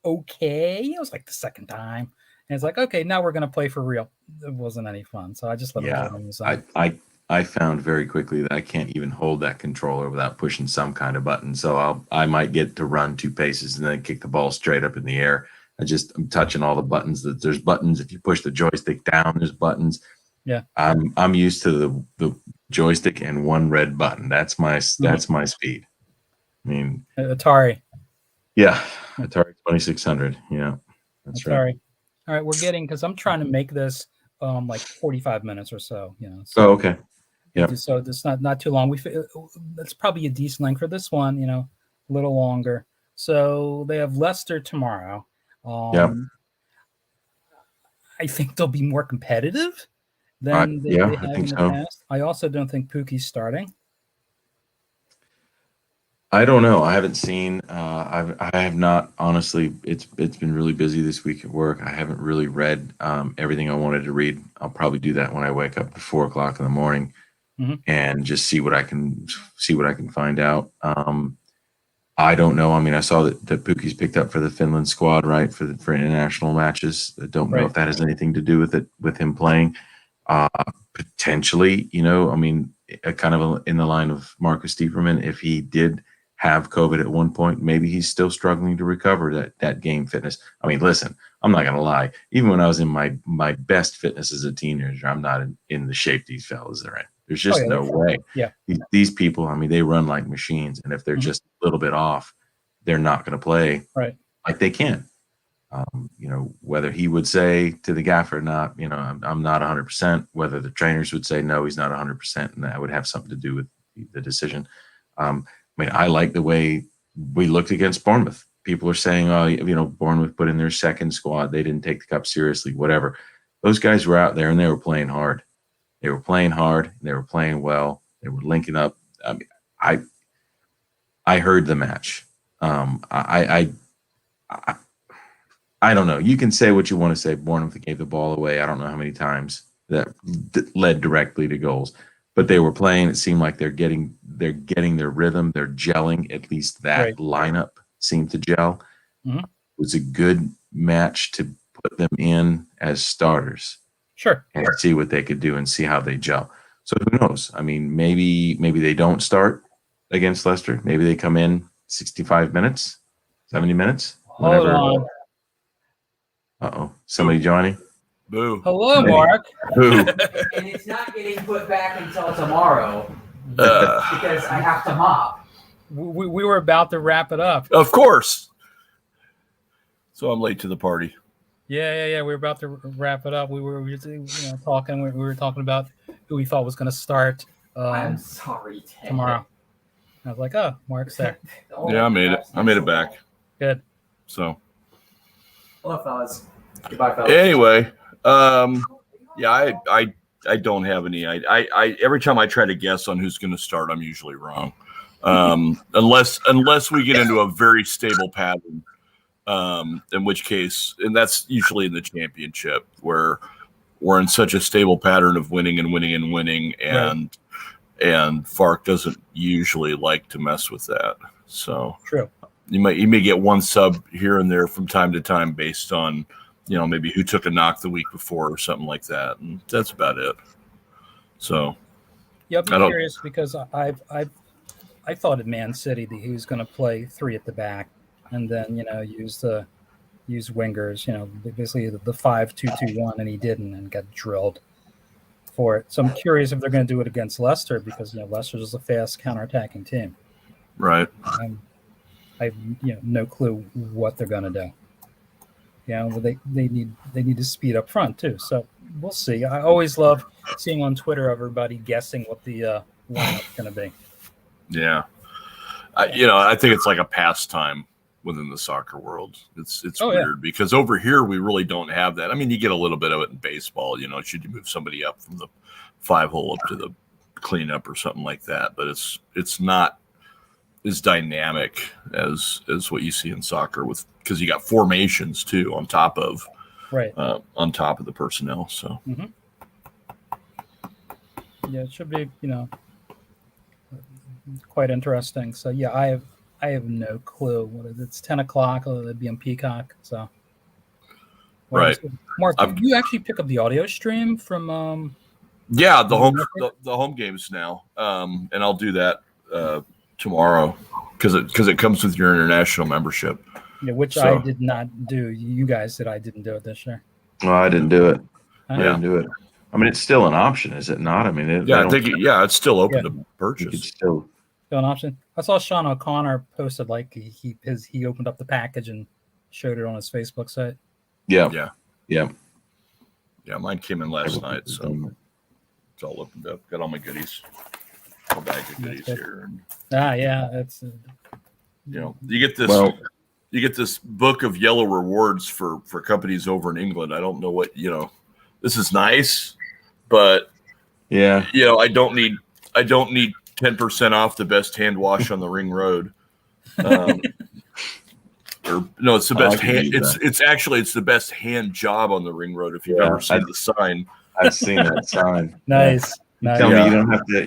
okay. It was like the second time, and it's like, okay, now we're gonna play for real. It wasn't any fun, so I just let him do Yeah, it on his I own. I I found very quickly that I can't even hold that controller without pushing some kind of button. So I might get to run 2 paces and then kick the ball straight up in the air. I'm touching all the buttons. That there's buttons. If you push the joystick down, there's buttons. Yeah. I'm used to the joystick and one red button. Mhm. That's my speed. I mean, Atari. yeah, Atari 2600. Yeah, that's right. Atari. All right, we're getting because I'm trying to make this like 45 minutes or so. Oh, So okay. Yeah, so it's not too long. That's probably a decent length for this one. A little longer. So they have Leicester tomorrow. yeah, Um, I think they'll be more competitive than they I have think in the so. past. I also don't think Pookie's starting. I don't know. I haven't seen. I have not honestly. It's been really busy this week at work. I haven't really read everything I wanted to read. I'll probably do that when I wake up at 4 o'clock in the morning Mm-hmm. and just see what I can find out. I don't know. I mean, I saw that Pookie's picked up for the Finland squad, right, for international matches. I don't know Right. if that has anything to do with it with him playing. Uh, Potentially, I mean, kind of in the line of Marcus Stieperman, if he did have COVID at one point, maybe he's still struggling to recover that game fitness. I mean, listen, I'm not gonna lie. Even when I was in my best fitness as a teenager, I'm not in the shape these fellas are in. There's Oh just yeah. no way. Yeah. These people, I mean, they run like machines, and if they're Mm-hmm. just a little bit off, they're not going to play Right. like they can. Whether he would say to the gaffer or not, I'm not 100%. Whether the trainers would say no, he's not 100%, and that would have something to do with the decision. I mean, I like the way we looked against Bournemouth. People are saying, oh, Bournemouth put in their second squad. They didn't take the cup seriously, whatever. Those guys were out there and they were playing hard. They were playing hard. They were playing well. They were linking up. I mean, I heard the match. I I don't know. You can say what you want to say. Bournemouth gave the ball away. I don't know how many times that led directly to goals, but they were playing. It seemed like they're getting their rhythm. They're gelling. At least that Right. lineup seemed to gel. Mhm. It was a good match to put them in as starters Sure. and see what they could do and see how they gel. So who knows? I mean, maybe they don't start against Leicester. Maybe they come in 65 minutes, 70 minutes, Hold whenever. on. Uh-oh. Somebody joining? Boo. Hello, Hey. Mark. Who? And it's not getting put back until tomorrow Uh, because I have to mop. We were about to wrap it up. of course. So I'm late to the party. Yeah. We were about to wrap it up. We were talking. We were talking about who we thought was going to start I'm sorry, Ted. tomorrow. I was like, oh, Mark's there. Oh, Yeah, I made it. that's I made it nice. back. Good. So Hello, fellas. Goodbye, fellas. anyway, yeah, I don't have any. I every time I try to guess on who's going to start, I'm usually wrong. Unless we get into a very stable pattern, in which case, and that's usually in the championship where we're in such a stable pattern of winning and winning and winning, and Fark doesn't usually like to mess with that. So True. you may get one sub here and there from time to time based on, maybe who took a knock the week before or something like that, and that's about it. So Yeah, I'll I be don't- curious because I thought at Man City that he was going to play three at the back and then use wingers, basically the 5-2-2-1, and he didn't and got drilled for it. So I'm curious if they're going to do it against Leicester because Leicester's is a fast counterattacking team. right, I have no clue what they're going to do. They need to speed up front too. So we'll see. I always love seeing on Twitter everybody guessing what the lineup's going to be. yeah. I think it's like a pastime within the soccer world. It's weird because over here we really don't have that. I mean, you get a little bit of it in baseball. Should you move somebody up from the 5-hole up to the cleanup or something like that, but it's not as dynamic as what you see in soccer because you got formations too on top of the personnel. So yeah, it should be quite interesting. So yeah, I have no clue what it is. It's 10 o'clock. It'll be on Peacock. So right, Mark, you actually pick up the audio stream from yeah, the home games now, and I'll do that tomorrow because it comes with your international membership. Which I did not do. You guys did. I didn't do it this year. Well, I didn't do it. Huh? I didn't do it. I mean, it's still an option, is it not? I mean, I think it's still open to you purchase. could still. Still an option. I saw Sean O'Connor posted like he opened up the package and showed it on his Facebook site. Yeah. Mine came in last night, so it's all opened up. Got all my goodies, a bag of goodies here, and That's you get this. Well, you get this book of yellow rewards for companies over in England. I don't know what This is nice, but yeah, I don't need 10% off the best hand wash on the ring road. Or no, it's the best hand. It's the best hand job on the ring road. If you've ever seen the sign, I've seen that sign. nice. Tell me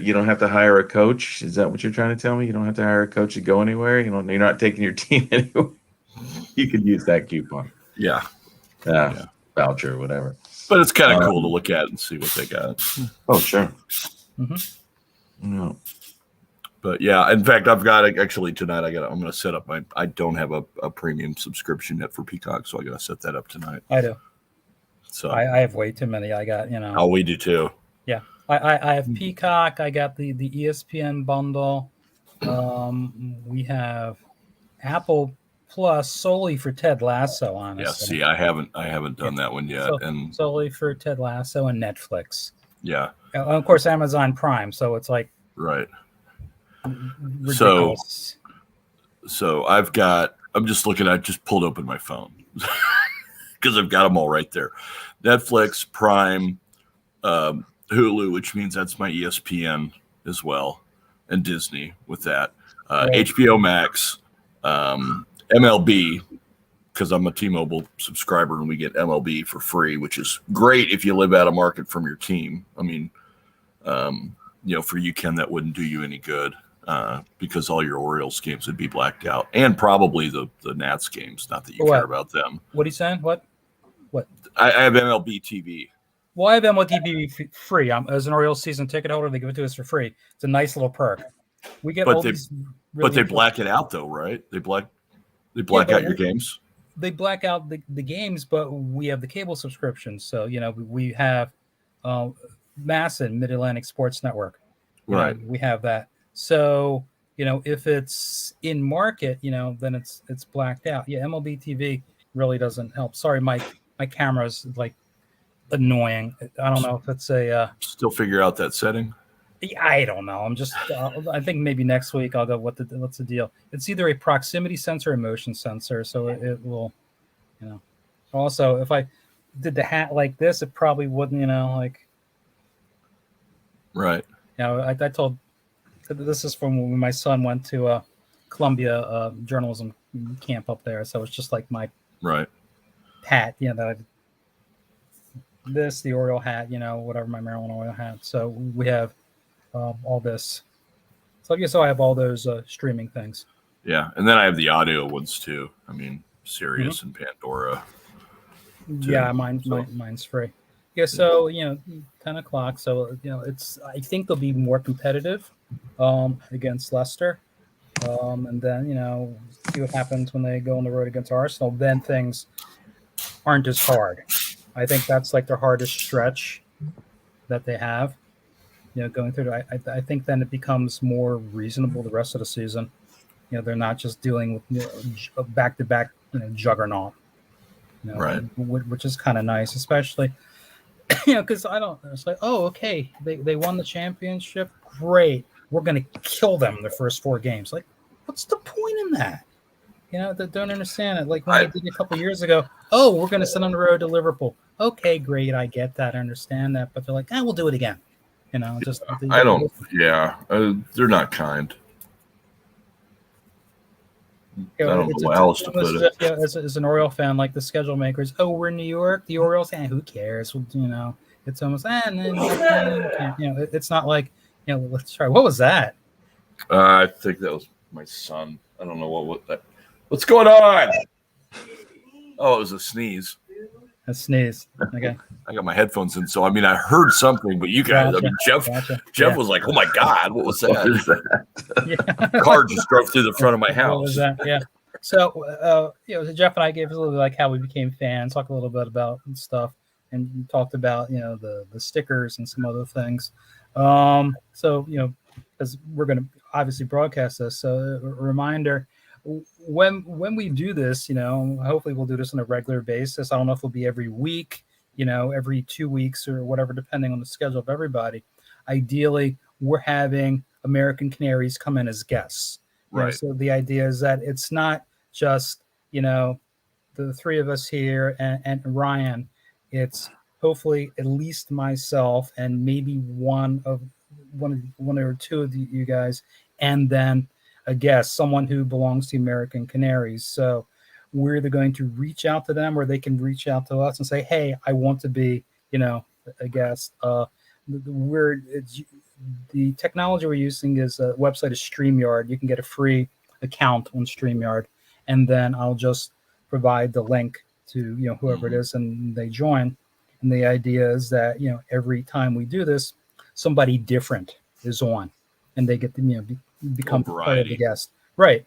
you don't have to hire a coach. Is that what you're trying to tell me? You don't have to hire a coach to go anywhere. You're not taking your team anywhere. You could use that coupon. Yeah. Voucher or whatever. But it's kind of cool to look at and see what they got. Oh, sure. Mm-hmm. No. But yeah, in fact, I've got actually tonight. I'm going to set up I don't have a premium subscription yet for Peacock, so I got to set that up tonight. I do. So I have way too many. I got Oh, we do too. Yeah, I have Peacock. I got the ESPN bundle. We have Apple Plus solely for Ted Lasso. Honestly, Yeah. See, I haven't done that one yet, and solely for Ted Lasso and Netflix. yeah, And of course, Amazon Prime. So it's like right. ridiculous. So I'm just looking. I just pulled open my phone because I've got them all right there. Netflix, Prime, Hulu, which means that's my ESPN as well, and Disney with that. Right. HBO Max, MLB, because I'm a T-Mobile subscriber and we get MLB for free, which is great if you live out of market from your team. I mean, for you, Ken, that wouldn't do you any good because all your Orioles games would be blacked out, and probably the Nats games. Not that you care about them. What are you saying? What? I have MLB TV. Well, I have MLB free. I'm as an Orioles season ticket holder. They give it to us for free. It's a nice little perk. We get these. But they black it out though, right? They black out your games. They black out the games, but we have the cable subscription. So we have Masson Mid Atlantic Sports Network. Right. We have that. So if it's in market, then it's blacked out. Yeah, MLB TV really doesn't help. Sorry, my camera's like annoying. I don't know if it's a still figure out that setting. I don't know. I'm just I think maybe next week I'll go what's the deal. It's either a proximity sensor or motion sensor, so it will also if I did the hat like this, it probably wouldn't right. I told this is from when my son went to Columbia journalism camp up there, so it's just like my right hat, that the Oriole hat, whatever, my Maryland Oriole hat. So we have all this. So I guess I have all those streaming things. Yeah, and then I have the audio ones too. I mean, Sirius and Pandora. Too. Yeah, mine's free. Yeah, so 10 o'clock. So it's I think they'll be more competitive against Leicester, and then see what happens when they go on the road against Arsenal. Then things aren't as hard. I think that's like their hardest stretch that they have. Going through. I think then it becomes more reasonable the rest of the season. They're not just dealing with back-to-back juggernaut. Right. Which is kind of nice, especially because it's like, oh, okay, they won the championship, great. We're going to kill them in the first 4 games. Like, what's the point in that? They don't understand it. Like when they did a couple years ago, oh, we're going to send on the road to Liverpool. Okay, great, I get that, I understand that, but they're like, we'll do it again. Just I don't. Yeah, they're not kind. I don't know how else to put it. As an Oriole fan, like the schedule makers, oh, we're in New York, the Orioles, who cares? Well, it's almost, and then it's not like, let's try. What was that? I think that was my son. I don't know what that. What's going on? Oh, it was a sneeze. A sneeze. Okay. I got my headphones in, so I mean, I heard something, but you guys, Gotcha. Jeff was like, "Oh my God, what was that?" Car just drove through the front of my house. What was that? Yeah. So, Jeff and I gave a little bit like how we became fans, talked a little bit about stuff, and talked about the stickers and some other things. So because we're going to obviously broadcast this, so a reminder. When we do this, hopefully we'll do this on a regular basis. I don't know if it'll be every week, every 2 weeks or whatever, depending on the schedule of everybody. Ideally, we're having American Canaries come in as guests. Right. So the idea is that it's not just, the 3 of us here and Ryan. It's hopefully at least myself and maybe one or two of you guys, and then a guest, someone who belongs to American Canaries. So we're either going to reach out to them or they can reach out to us and say, hey, I want to be, a guest. The technology we're using is a website is StreamYard. You can get a free account on StreamYard, and then I'll just provide the link to, whoever it is, and they join. And the idea is that, every time we do this, somebody different is on, and they get to, become part of the guest, right?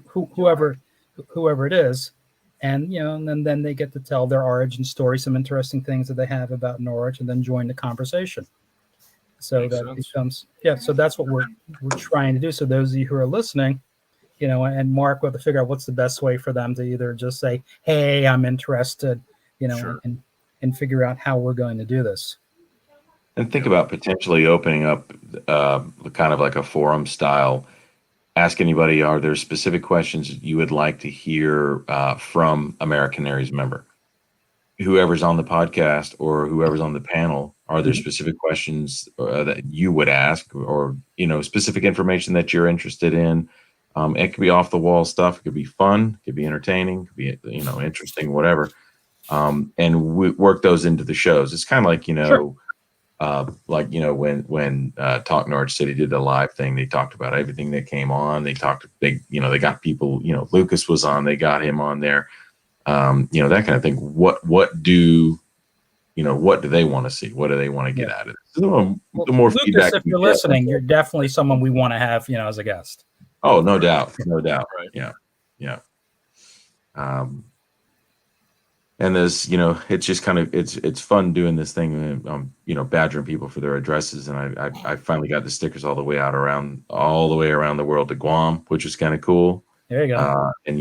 Whoever it is, and and then they get to tell their origin story, some interesting things that they have about Norwich, and then join the conversation. So Makes that sense. becomes So that's what we're trying to do. So those of you who are listening, and Mark, we'll have to figure out what's the best way for them to either just say, "Hey, I'm interested," Sure. and figure out how we're going to do this. And think about potentially opening up kind of like a forum style. Ask anybody, are there specific questions you would like to hear from AmeriCanaries member? Whoever's on the podcast or whoever's on the panel, are there specific questions that you would ask, or specific information that you're interested in? It could be off the wall stuff. It could be fun. It could be entertaining. It could be, interesting, whatever. And we work those into the shows. It's kind of like, Sure. when Talk Norwich City did the live thing, they talked about everything that came on. They got people, Lucas was on, they got him on there, that kind of thing. What do they want to see? What do they want to get out of it? The more Lucas, feedback. if you're listening, you're definitely someone we want to have, as a guest. Oh, no doubt. No doubt. Right. Yeah. Yeah. And there's, it's just kind of, it's fun doing this thing, badgering people for their addresses. And I finally got the stickers all the way around the world to Guam, which is kind of cool. There you go. And,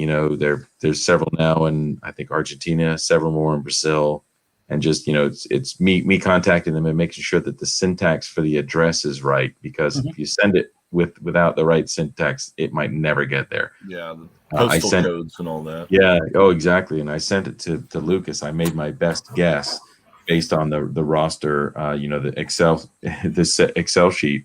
there's several now in, I think, Argentina, several more in Brazil. And just, it's me contacting them and making sure that the syntax for the address is right. Because if you send it without the right syntax, it might never get there. Yeah. Postal codes and all that. Yeah. Oh, exactly. And I sent it to Lucas. I made my best guess based on the roster, the Excel sheet.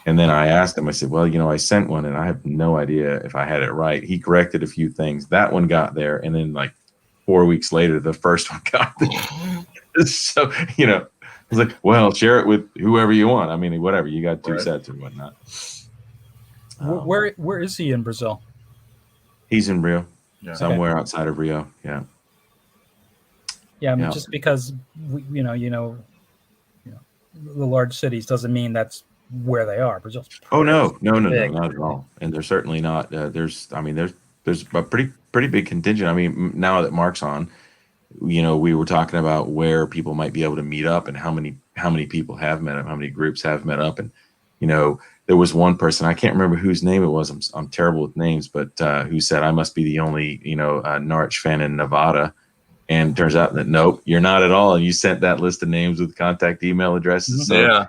And then I asked him, I said, well, I sent one and I have no idea if I had it right. He corrected a few things. That one got there. And then 4 weeks later, the first one got there. So, I was like, well, share it with whoever you want. I mean, whatever. You got two sets or whatnot. Where is he in Brazil? He's in Rio, somewhere outside of Rio. Yeah. Yeah, I mean, just because the large cities doesn't mean that's where they are. Brazil's no, not at all. And they're certainly not. There's a pretty big contingent. I mean, now that Mark's on, we were talking about where people might be able to meet up and how many people have met up, how many groups have met up, and there was one person, I can't remember whose name it was. I'm terrible with names, but who said I must be the only Norwich fan in Nevada. And turns out that nope, you're not at all. And you sent that list of names with contact email addresses. So yeah,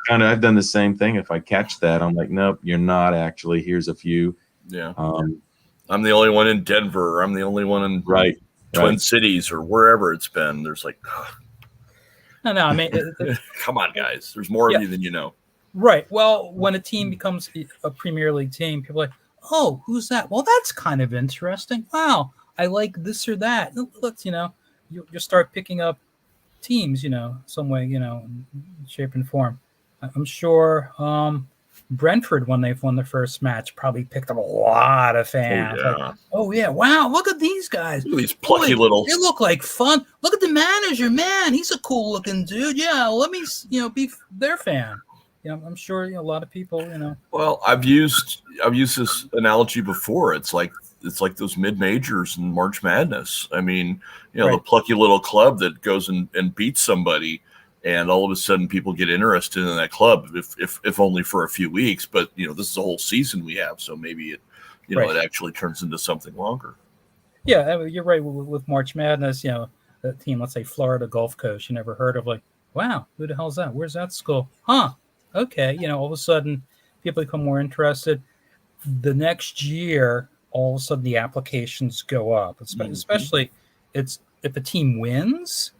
I've done the same thing. If I catch that, I'm like, nope, you're not actually. Here's a few. Yeah. I'm the only one in Denver. I'm the only one in Twin Cities or wherever it's been. There's no, I mean, come on, guys. There's more of you than you know. Right. Well, when a team becomes a Premier League team, people are like, oh, who's that? Well, that's kind of interesting. Wow. I like this or that. Let's, you start picking up teams, some way, in shape and form. I'm sure Brentford, when they've won the first match, probably picked up a lot of fans. Oh, yeah. Wow, look at these guys. Look at these plucky little. They look like fun. Look at the manager, man. He's a cool looking dude. Yeah, let me, be their fan. I'm sure a lot of people, Well, I've used this analogy before. It's like those mid majors in March Madness. I mean, the plucky little club that goes and beats somebody, and all of a sudden people get interested in that club, if only for a few weeks. But this is a whole season we have, so maybe it, it actually turns into something longer. Yeah, you're right. With March Madness, the team, let's say Florida Gulf Coast, you never heard of, wow, who the hell's that? Where's that school? Huh. Okay, all of a sudden people become more interested. The next year, all of a sudden the applications go up, especially if a team wins.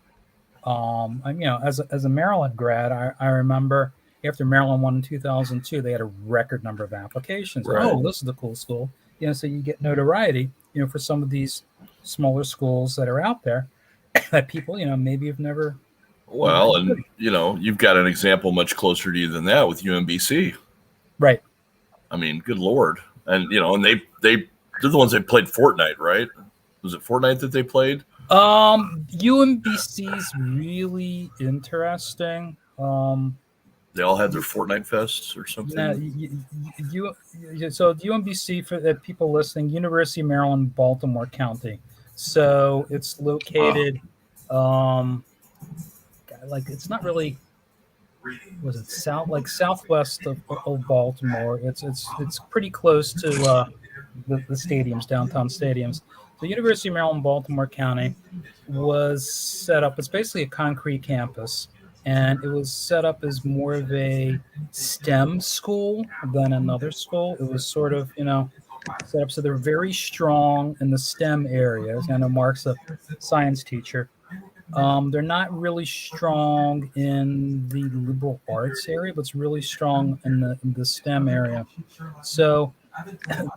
As a Maryland grad, I remember after Maryland won in 2002, they had a record number of applications. Right. Oh, this is the cool school. So you get notoriety, for some of these smaller schools that are out there that people, maybe have never. Well, and you've got an example much closer to you than that with UMBC. Right. I mean, good Lord. And and they're the ones that played Fortnite, right? Was it Fortnite that they played? UMBC's really interesting. They all had their Fortnite fests or something. So the UMBC, for the people listening, University of Maryland, Baltimore County. So it's located, it's not really. Was it southwest of Baltimore? It's pretty close to the stadiums, downtown stadiums. The University of Maryland, Baltimore County was set up. It's basically a concrete campus, and it was set up as more of a STEM school than another school. It was sort of, set up so they're very strong in the STEM areas. I know Mark's a science teacher. They're not really strong in the liberal arts area, but it's really strong in the STEM area. So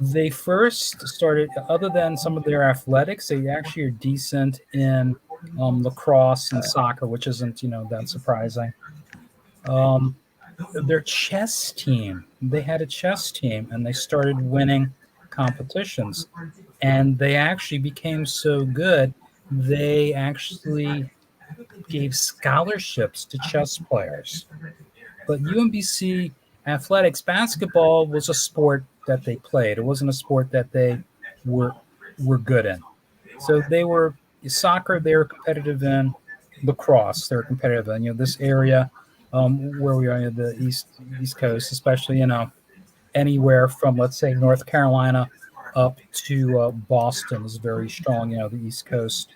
they first started, other than some of their athletics, they actually are decent in lacrosse and soccer, which isn't, that surprising. Um, their chess team, they had a chess team, and they started winning competitions. And they actually became so good, they actually gave scholarships to chess players. But UMBC athletics, basketball was a sport that they played. It wasn't a sport that they were were good in. So they were soccer. They were competitive in lacrosse. They were competitive in this area where we are in the East Coast, especially anywhere from, let's say, North Carolina up to Boston is very strong. The East Coast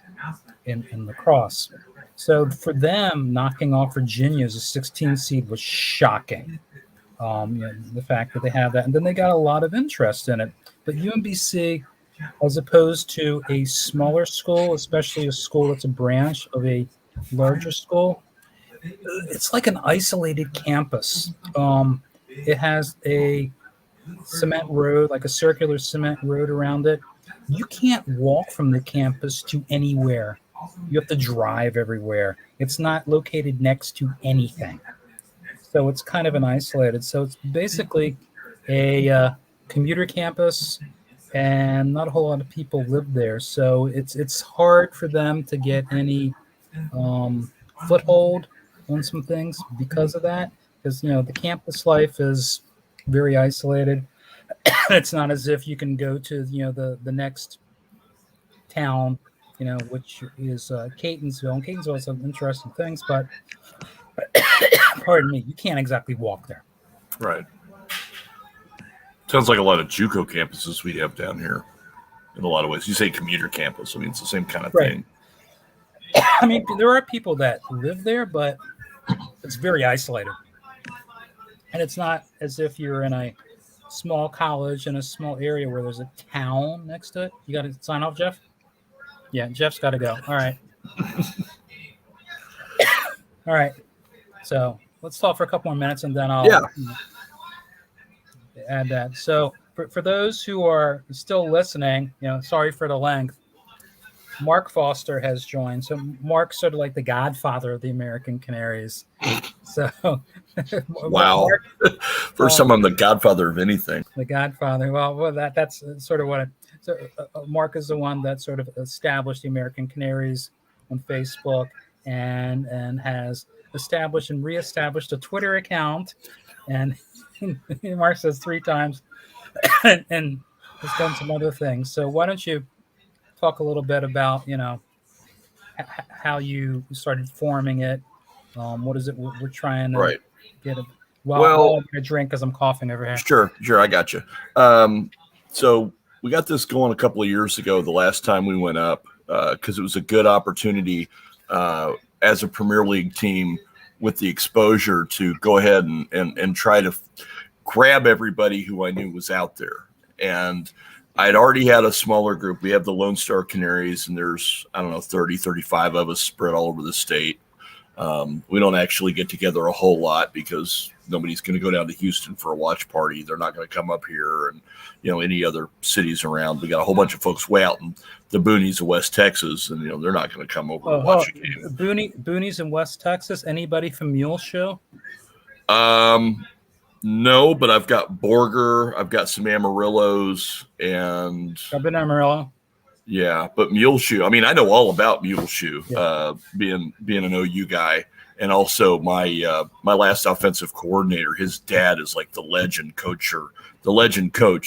in lacrosse. So for them, knocking off Virginia as a 16 seed was shocking. The fact that they have that, and then they got a lot of interest in it. But UMBC, as opposed to a smaller school, especially a school that's a branch of a larger school, it's like an isolated campus. It has a cement road, like a circular cement road around it. You can't walk from the campus to anywhere. You have to drive everywhere. It's not located next to anything. So it's kind of an isolated. So it's basically a commuter campus, and not a whole lot of people live there. So it's hard for them to get any foothold on some things because of that. Because the campus life is very isolated. It's not as if you can go to the next town, which is Catonsville. And Catonsville has some interesting things, but pardon me, you can't exactly walk there. Right. Sounds like a lot of JUCO campuses we have down here in a lot of ways. You say commuter campus. I mean, it's the same kind of thing. I mean, there are people that live there, but it's very isolated. And it's not as if you're in a small college in a small area where there's a town next to it. You got to sign off, Jeff? Yeah, Jeff's got to go. All right. All right. So let's talk for a couple more minutes, and then I'll add that. So for those who are still listening, sorry for the length. Mark Foster has joined. So Mark's sort of like the godfather of the American Canaries. So wow. Mark, first time I'm the godfather of anything. The godfather. Well, that's sort of what Mark is the one that sort of established the American Canaries on Facebook and has established and reestablished a Twitter account, and Mark says 3 times and has done some other things. So why don't you talk a little bit about how you started forming it? What is it we're trying to get it? Well, I'm gonna drink because I'm coughing over here. Sure, I got you. So we got this going a couple of years ago. The last time we went up, because it was a good opportunity as a Premier League team with the exposure to go ahead and try to grab everybody who I knew was out there. And I'd already had a smaller group. We have the Lone Star Canaries, and there's, 30, 35 of us spread all over the state. We don't actually get together a whole lot because nobody's going to go down to Houston for a watch party. They're not going to come up here and, any other cities around. We got a whole bunch of folks way out in the boonies of West Texas, and, they're not going to come over and watch a game. Boonies in West Texas? Anybody from Mule Show? No, but I've got Borger. I've got some Amarillos, and I've been Amarillo. Yeah, but Muleshoe. I mean, I know all about Muleshoe, being an OU guy, and also my last offensive coordinator. His dad is like the legend coach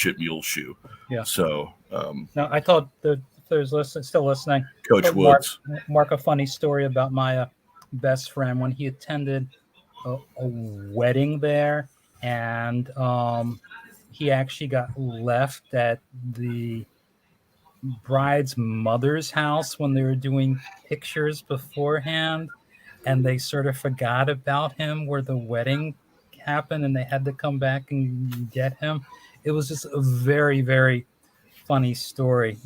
at Muleshoe. Yeah. So. No, I thought there's still listening. Coach Woods. Mark, a funny story about my best friend when he attended a wedding there, and he actually got left at the bride's mother's house when they were doing pictures beforehand, and they sort of forgot about him where the wedding happened, and they had to come back and get him. It was just a very, very funny story,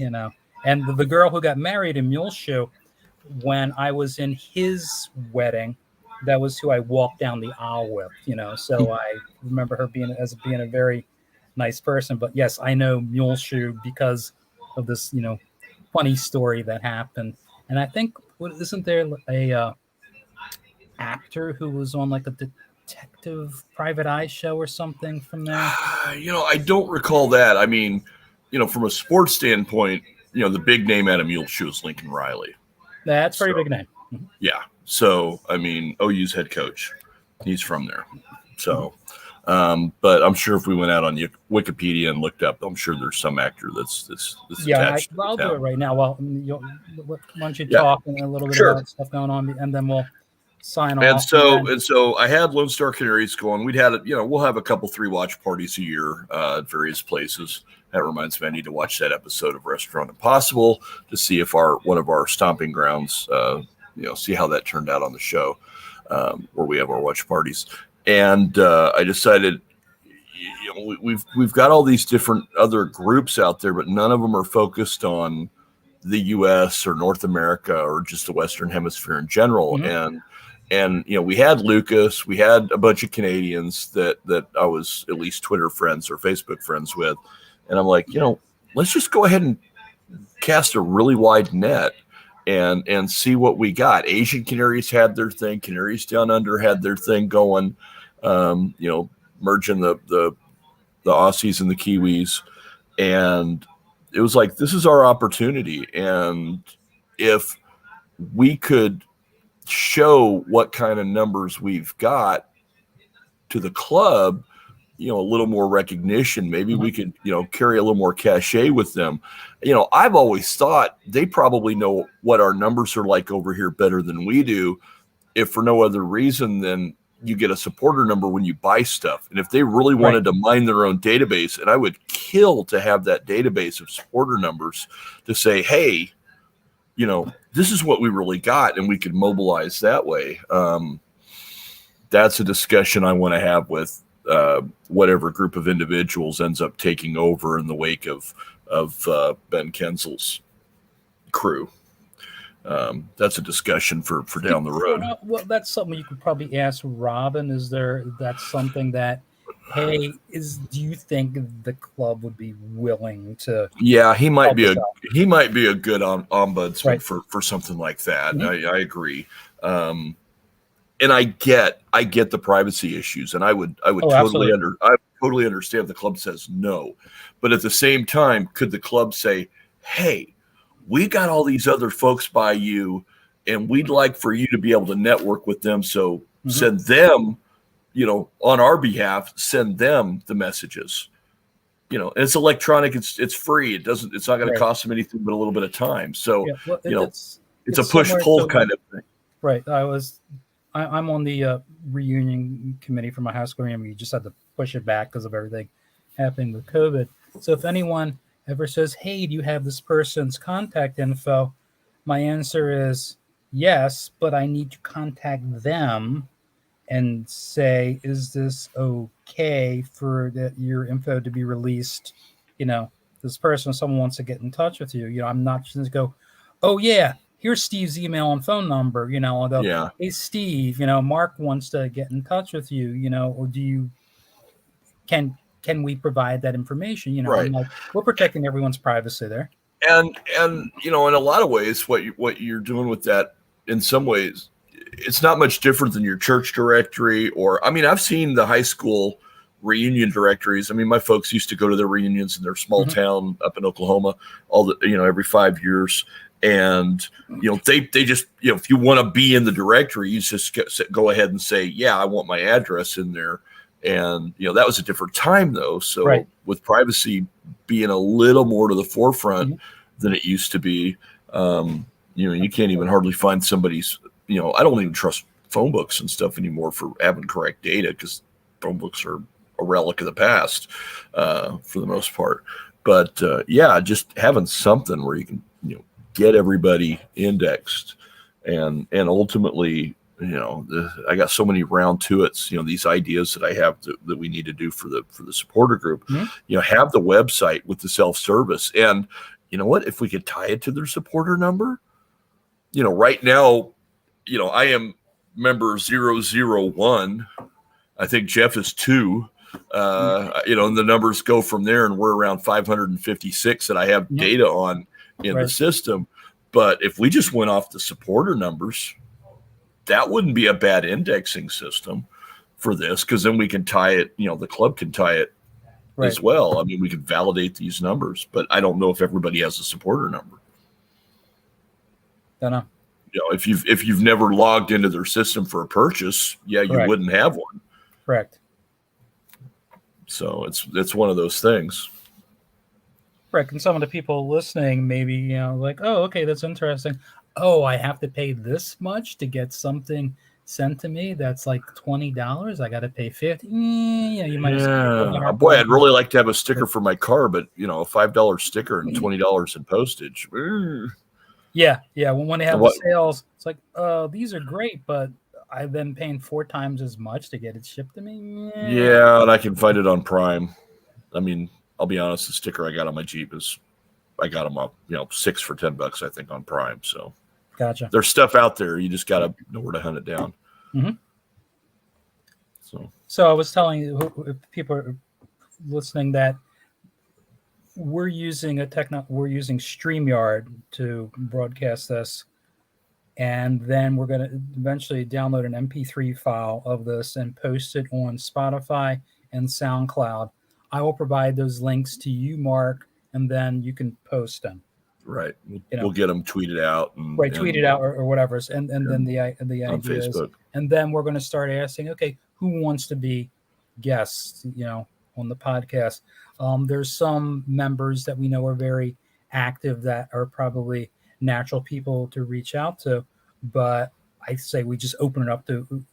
And the girl who got married in Muleshoe, when I was in his wedding, that was who I walked down the aisle with, So I remember her being a very nice person. But yes, I know Muleshoe because of this, funny story that happened. And I think, isn't there a actor who was on like a detective private eye show or something from there? I don't recall that. I mean, from a sports standpoint, the big name out of Muleshoe is Lincoln Riley. That's a very big name. Yeah. So, I mean, OU's head coach, he's from there. So, but I'm sure if we went out on Wikipedia and looked up, I'm sure there's some actor that's attached. I'll do it right now. Well, why don't you Yeah. talk a little bit Sure. about stuff going on, and then we'll sign And off. so I had Lone Star Canaries going. We'd had we'll have a couple 3-watch parties a year at various places. That reminds me, I need to watch that episode of Restaurant Impossible to see if one of our stomping grounds, see how that turned out on the show, where we have our watch parties. And I decided, we've got all these different other groups out there, but none of them are focused on the U.S. or North America or just the Western Hemisphere in general. Mm-hmm. And we had Lucas, we had a bunch of Canadians that I was at least Twitter friends or Facebook friends with. And I'm like, let's just go ahead and cast a really wide net and see what we got. Asian Canaries had their thing. Canaries Down Under had their thing going, merging the Aussies and the Kiwis. And it was like, this is our opportunity. And if we could show what kind of numbers we've got to the club, a little more recognition, maybe we could, carry a little more cachet with them. I've always thought they probably know what our numbers are like over here better than we do, if for no other reason than you get a supporter number when you buy stuff. And if they really wanted to mine their own database, and I would kill to have that database of supporter numbers to say, hey, this is what we really got, and we could mobilize that way. That's a discussion I want to have with whatever group of individuals ends up taking over in the wake of Ben Kenzel's crew. That's a discussion for down the road. Well, that's something you could probably ask Robin. That's something that, hey, do you think the club would be willing to? Yeah, he might be a good ombudsman for something like that. Mm-hmm. I agree. And I get the privacy issues, and I would totally understand if the club says no. But at the same time, could the club say, hey, we got all these other folks by you, and we'd like for you to be able to network with them. So send them, on our behalf, send them the messages. And it's electronic. It's free. It's not going to cost them anything but a little bit of time. So, it's a push-pull kind of thing. Right. I'm on the reunion committee for my high school reunion. We just had to push it back because of everything happening with COVID. So if anyone ever says, hey, do you have this person's contact info? My answer is yes, but I need to contact them and say, is this okay for your info to be released? This person, someone wants to get in touch with you. I'm not just going to go, oh, yeah, here's Steve's email and phone number. I'll go, hey, Steve, Mark wants to get in touch with you, or can we provide that information? Right. I'm like, we're protecting everyone's privacy there. And in a lot of ways, what you're doing with that, in some ways, it's not much different than your church directory. I've seen the high school reunion directories. My folks used to go to their reunions in their small town up in Oklahoma every 5 years. And, they just, if you want to be in the directory, you just go ahead and say, yeah, I want my address in there. And, that was a different time though. So with privacy being a little more to the forefront than it used to be, you can't even hardly find somebody's, I don't even trust phone books and stuff anymore for having correct data, because phone books are a relic of the past for the most part. But just having something where you can, get everybody indexed, and ultimately, I got so many round to it. These ideas that I have that we need to do for the supporter group. Have the website with the self-service, and what, if we could tie it to their supporter number? Right now, I am member 001. I think Jeff is 2. And the numbers go from there, and we're around 556 that I have data on in the system. But if we just went off the supporter numbers, that wouldn't be a bad indexing system for this, because then we can tie it, the club can tie it as well. I mean, we could validate these numbers, but I don't know if everybody has a supporter number. Don't know. If you've never logged into their system for a purchase, you wouldn't have one. Correct. So it's one of those things. Right. And some of the people listening maybe, like, oh, okay, that's interesting. Oh, I have to pay this much to get something sent to me that's like $20. I got to pay $50. You might. Yeah, boy, I'd really like to have a sticker for my car, but a $5 sticker and $20 in postage. Yeah. When they have the sales, it's like, these are great, but I've been paying 4 times as much to get it shipped to me. Yeah, and I can find it on Prime. I mean, I'll be honest, the sticker I got on my Jeep I got them up, 6 for $10, I think, on Prime. So, gotcha. There's stuff out there. You just got to know where to hunt it down. Mm-hmm. So I was telling you, if people are listening, that we're using StreamYard to broadcast this, and then we're going to eventually download an MP3 file of this and post it on Spotify and SoundCloud. I will provide those links to you, Mark, and then you can post them. Right. We'll get them tweeted out. Tweet it out or whatever. And then the idea on Facebook. And then we're going to start asking, okay, who wants to be guests, on the podcast? There's some members that we know are very active that are probably natural people to reach out to, but I say we just open it up to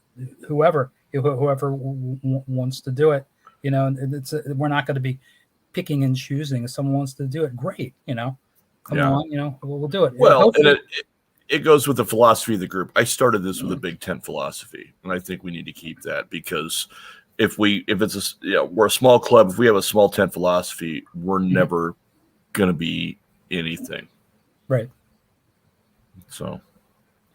whoever wants to do it. We're not going to be picking and choosing. If someone wants to do it, great. Come on, we'll do it. Well, and it goes with the philosophy of the group. I started this with a big tent philosophy, and I think we need to keep that, because we're a small club. If we have a small tent philosophy, we're never going to be anything. Right. So.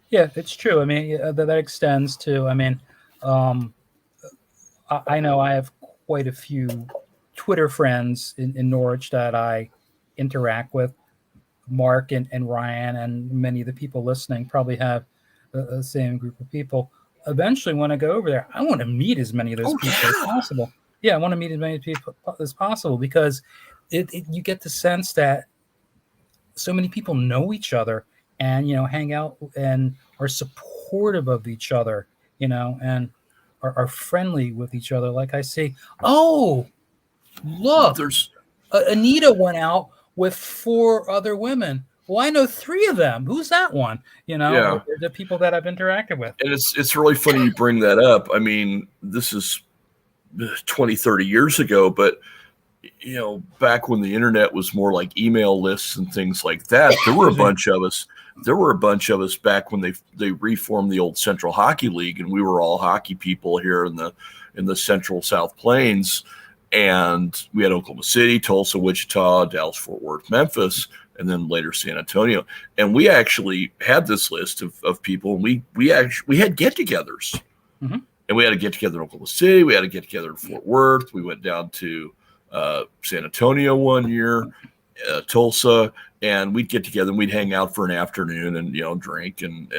Yeah, it's true. I mean, that extends to. I mean, I know I have quite a few Twitter friends in Norwich that I interact with. Mark and Ryan and many of the people listening probably have the same group of people. Eventually, when I go over there, I want to meet as many of those people as possible. Yeah, I want to meet as many people as possible, because you get the sense that so many people know each other and, hang out and are supportive of each other, and are friendly with each other. Like I say, oh, look, Anita went out with 4 other women. Well, I know 3 of them. Who's that one? The people that I've interacted with. And it's really funny you bring that up. I mean, this is 20, 30 years ago, but back when the internet was more like email lists and things like that, there were a bunch of us back when they reformed the old Central Hockey League, and we were all hockey people here in the Central South Plains. And we had Oklahoma City, Tulsa, Wichita, Dallas, Fort Worth, Memphis, and then later San Antonio. And we actually had this list of people. And we had get-togethers. Mm-hmm. And we had a get-together in Oklahoma City. We had a get-together in Fort Worth. We went down to San Antonio one year, Tulsa, and we'd get together and we'd hang out for an afternoon and drink and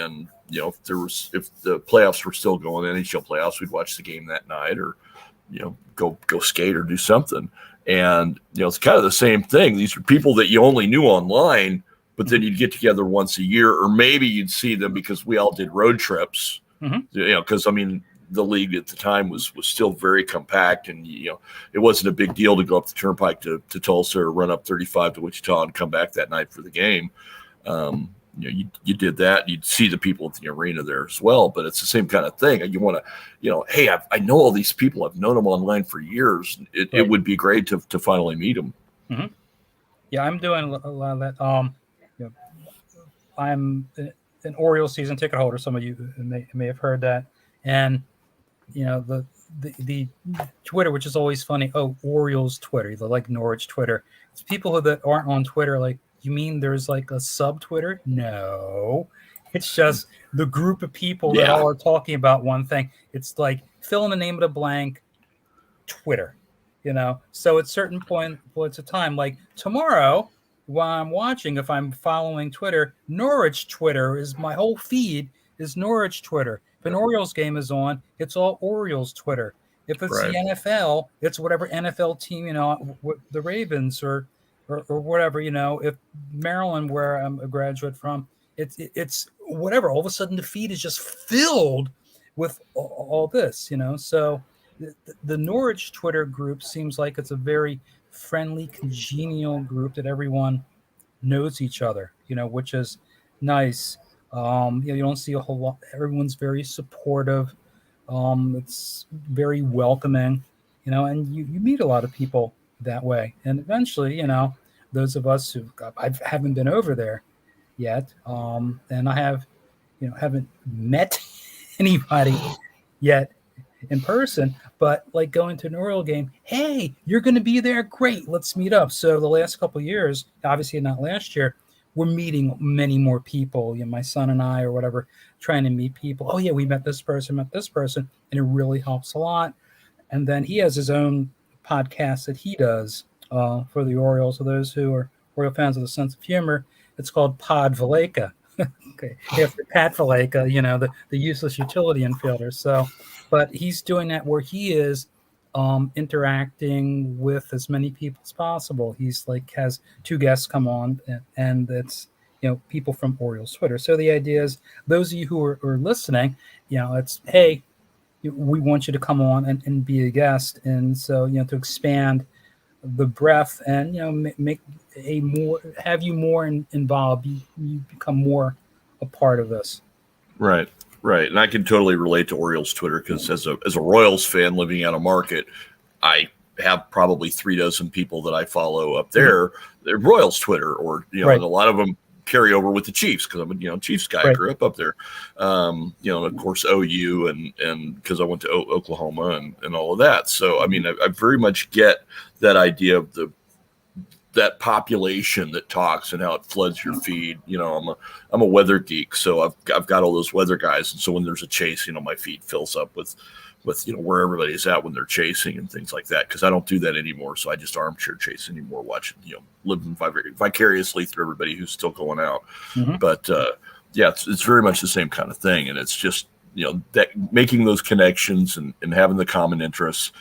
if the playoffs were still going, NHL playoffs, we'd watch the game that night, or go skate or do something. And it's kind of the same thing. These are people that you only knew online, but then you'd get together once a year, or maybe you'd see them because we all did road trips. Mm-hmm. Because I mean, the league at the time was still very compact, and it wasn't a big deal to go up the turnpike to Tulsa or run up 35 to Wichita and come back that night for the game. You did that. You'd see the people at the arena there as well, but it's the same kind of thing. You want to, hey, I know all these people. I've known them online for years. It would be great to finally meet them. Mm-hmm. Yeah, I'm doing a lot of that. I'm an Orioles season ticket holder. Some of you may have heard that, and the Twitter, which is always funny. Oh, Orioles Twitter, they're like Norwich Twitter. It's people that aren't on Twitter, like. You mean there's like a sub Twitter? No, it's just the group of people that all are talking about one thing. It's like fill in the name of the blank, Twitter, So at certain points of time, like tomorrow, while I'm watching, if I'm following Twitter, Norwich Twitter is my whole feed is Norwich Twitter. If an Orioles game is on, it's all Orioles Twitter. If it's the NFL, it's whatever NFL team, the Ravens or whatever, If Maryland, where I'm a graduate from, it's whatever. All of a sudden, the feed is just filled with all this, So the Norwich Twitter group seems like it's a very friendly, congenial group that everyone knows each other, which is nice. You don't see a whole lot. Everyone's very supportive. It's very welcoming, and you meet a lot of people that way. And eventually, those of us I haven't been over there yet, and I haven't met anybody yet in person, but like going to an Oriole game, hey, you're going to be there, great, let's meet up. So the last couple of years, obviously not last year, we're meeting many more people, my son and I or whatever, trying to meet people. Oh yeah, we met this person, and it really helps a lot. And then he has his own podcast that he does for the Orioles. So those who are Oriole fans with a sense of humor, it's called Pod Valleca. Okay, after Pat Valleca, the useless utility infielder. So, but he's doing that where he is interacting with as many people as possible. He's has 2 guests come on, and it's people from Orioles Twitter. So the idea is those of you who are listening, it's hey, we want you to come on and be a guest, and so to expand the breadth and make have you more involved. You become more a part of this. Right. And I can totally relate to Orioles Twitter because as a Royals fan living out of Market, I have probably 3 dozen people that I follow up there. They're Royals Twitter, or and a lot of them carry over with the Chiefs because I'm a Chiefs guy. I grew up up there. And of course OU and because I went to Oklahoma and all of that. So I mean I very much get that idea of that population that talks and how it floods your feed. I'm a weather geek, so I've got all those weather guys, and so when there's a chase, my feed fills up with where everybody's at when they're chasing and things like that, because I don't do that anymore. So I just armchair chase anymore, watching, living vicariously through everybody who's still going out. But it's very much the same kind of thing, and it's just that making those connections and having the common interests.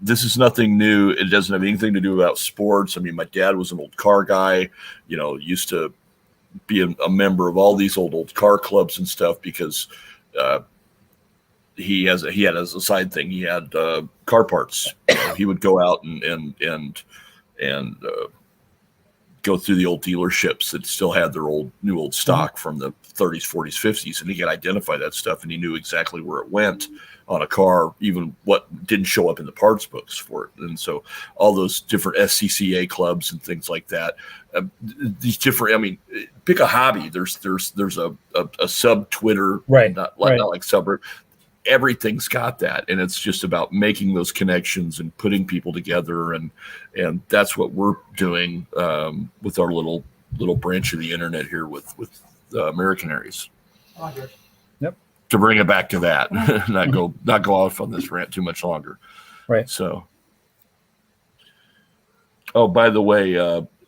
This is nothing new. It doesn't have anything to do about sports. I mean, my dad was an old car guy, used to be a member of all these old car clubs and stuff because he had as a side thing, he had car parts. He would go out and go through the old dealerships that still had their new old stock from the 30s, 40s, 50s, and he could identify that stuff, and he knew exactly where it went on a car, even what didn't show up in the parts books for it. And so all those different SCCA clubs and things like that, these different, I mean, pick a hobby. There's a sub Twitter, not like subreddit. Everything's got that, and it's just about making those connections and putting people together, and that's what we're doing with our little branch of the internet here with AmeriCanaries. Yep. To bring it back to that, not go off on this rant too much longer. Right. So, oh, by the way,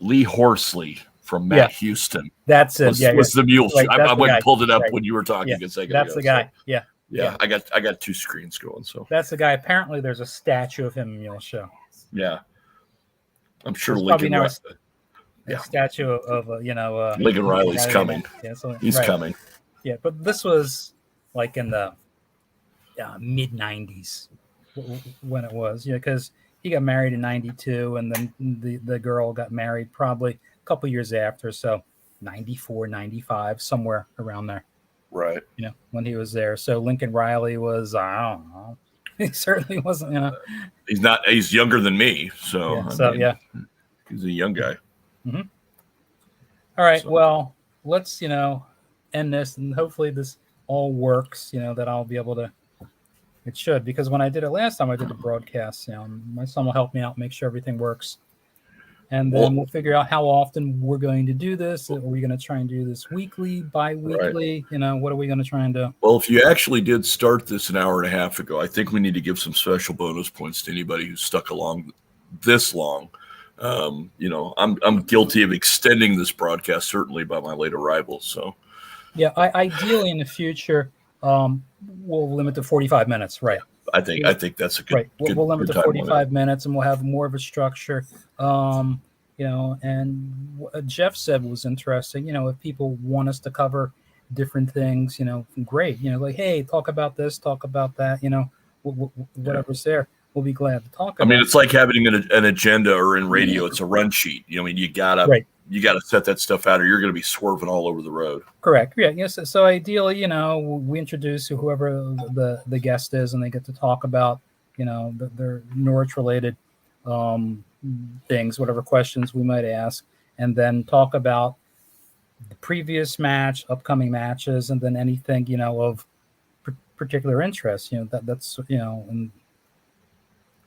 Lee Horsley from Matt Houston. That's it. Was the mule? Right, I went and pulled it up right. when you were talking a second That's ago. the guy. So. Yeah. I got 2 screens going. So that's the guy. Apparently, there's a statue of him in Mule Show. Yeah, I'm sure There's Lincoln. A statue of Lincoln Riley's coming. Yeah, so, he's coming. Yeah, but this was like in the mid '90s when it was. Because he got married in '92, and then the girl got married probably a couple years after. So '94, '95, somewhere around there. Right. When he was there. So Lincoln Riley was, I don't know. He certainly wasn't, He's not, he's younger than me. So, he's a young guy. Mm-hmm. All right. So, well, let's, end this, and hopefully this all works, that I'll be able to, it should, because when I did it last time, I did the broadcast, my son will help me out, make sure everything works and then we'll figure out how often we're going to do this. Are we going to try and do this weekly, bi-weekly? Right. What are we going to try and do? Well, if you actually did start this an hour and a half ago, I think we need to give some special bonus points to anybody who's stuck along this long. I'm guilty of extending this broadcast, certainly by my late arrival. So, yeah, ideally in the future, we'll limit to 45 minutes, right? I think that's a good. Right, we'll limit to 45 minutes, and we'll have more of a structure. And what Jeff said was interesting. If people want us to cover different things, great. Like, hey, talk about this, talk about that. Whatever's there, we'll be glad to talk about. I mean, it's like having an agenda, or in radio, it's a run sheet. You gotta set that stuff out, or you're going to be swerving all over the road. Correct. Yeah. Yes. So ideally, we introduce whoever the guest is, and they get to talk about, their Norwich related things, whatever questions we might ask, and then talk about the previous match, upcoming matches, and then anything, of particular interest, that's,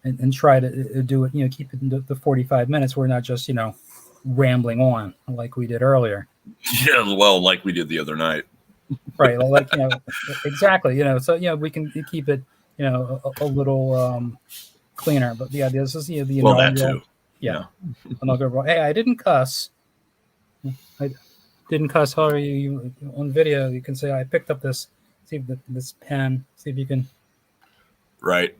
and try to do it, keep it in the 45 minutes. We're not just, rambling on like we did earlier. Yeah, well, like we did the other night. Right. Like, exactly, so, we can keep it, a little cleaner. But the idea is, the inaugural. That too. Yeah. Inaugural. Hey, I didn't cuss. I didn't cuss. How are you on video? You can say, I picked up this pen. See if you can. Right.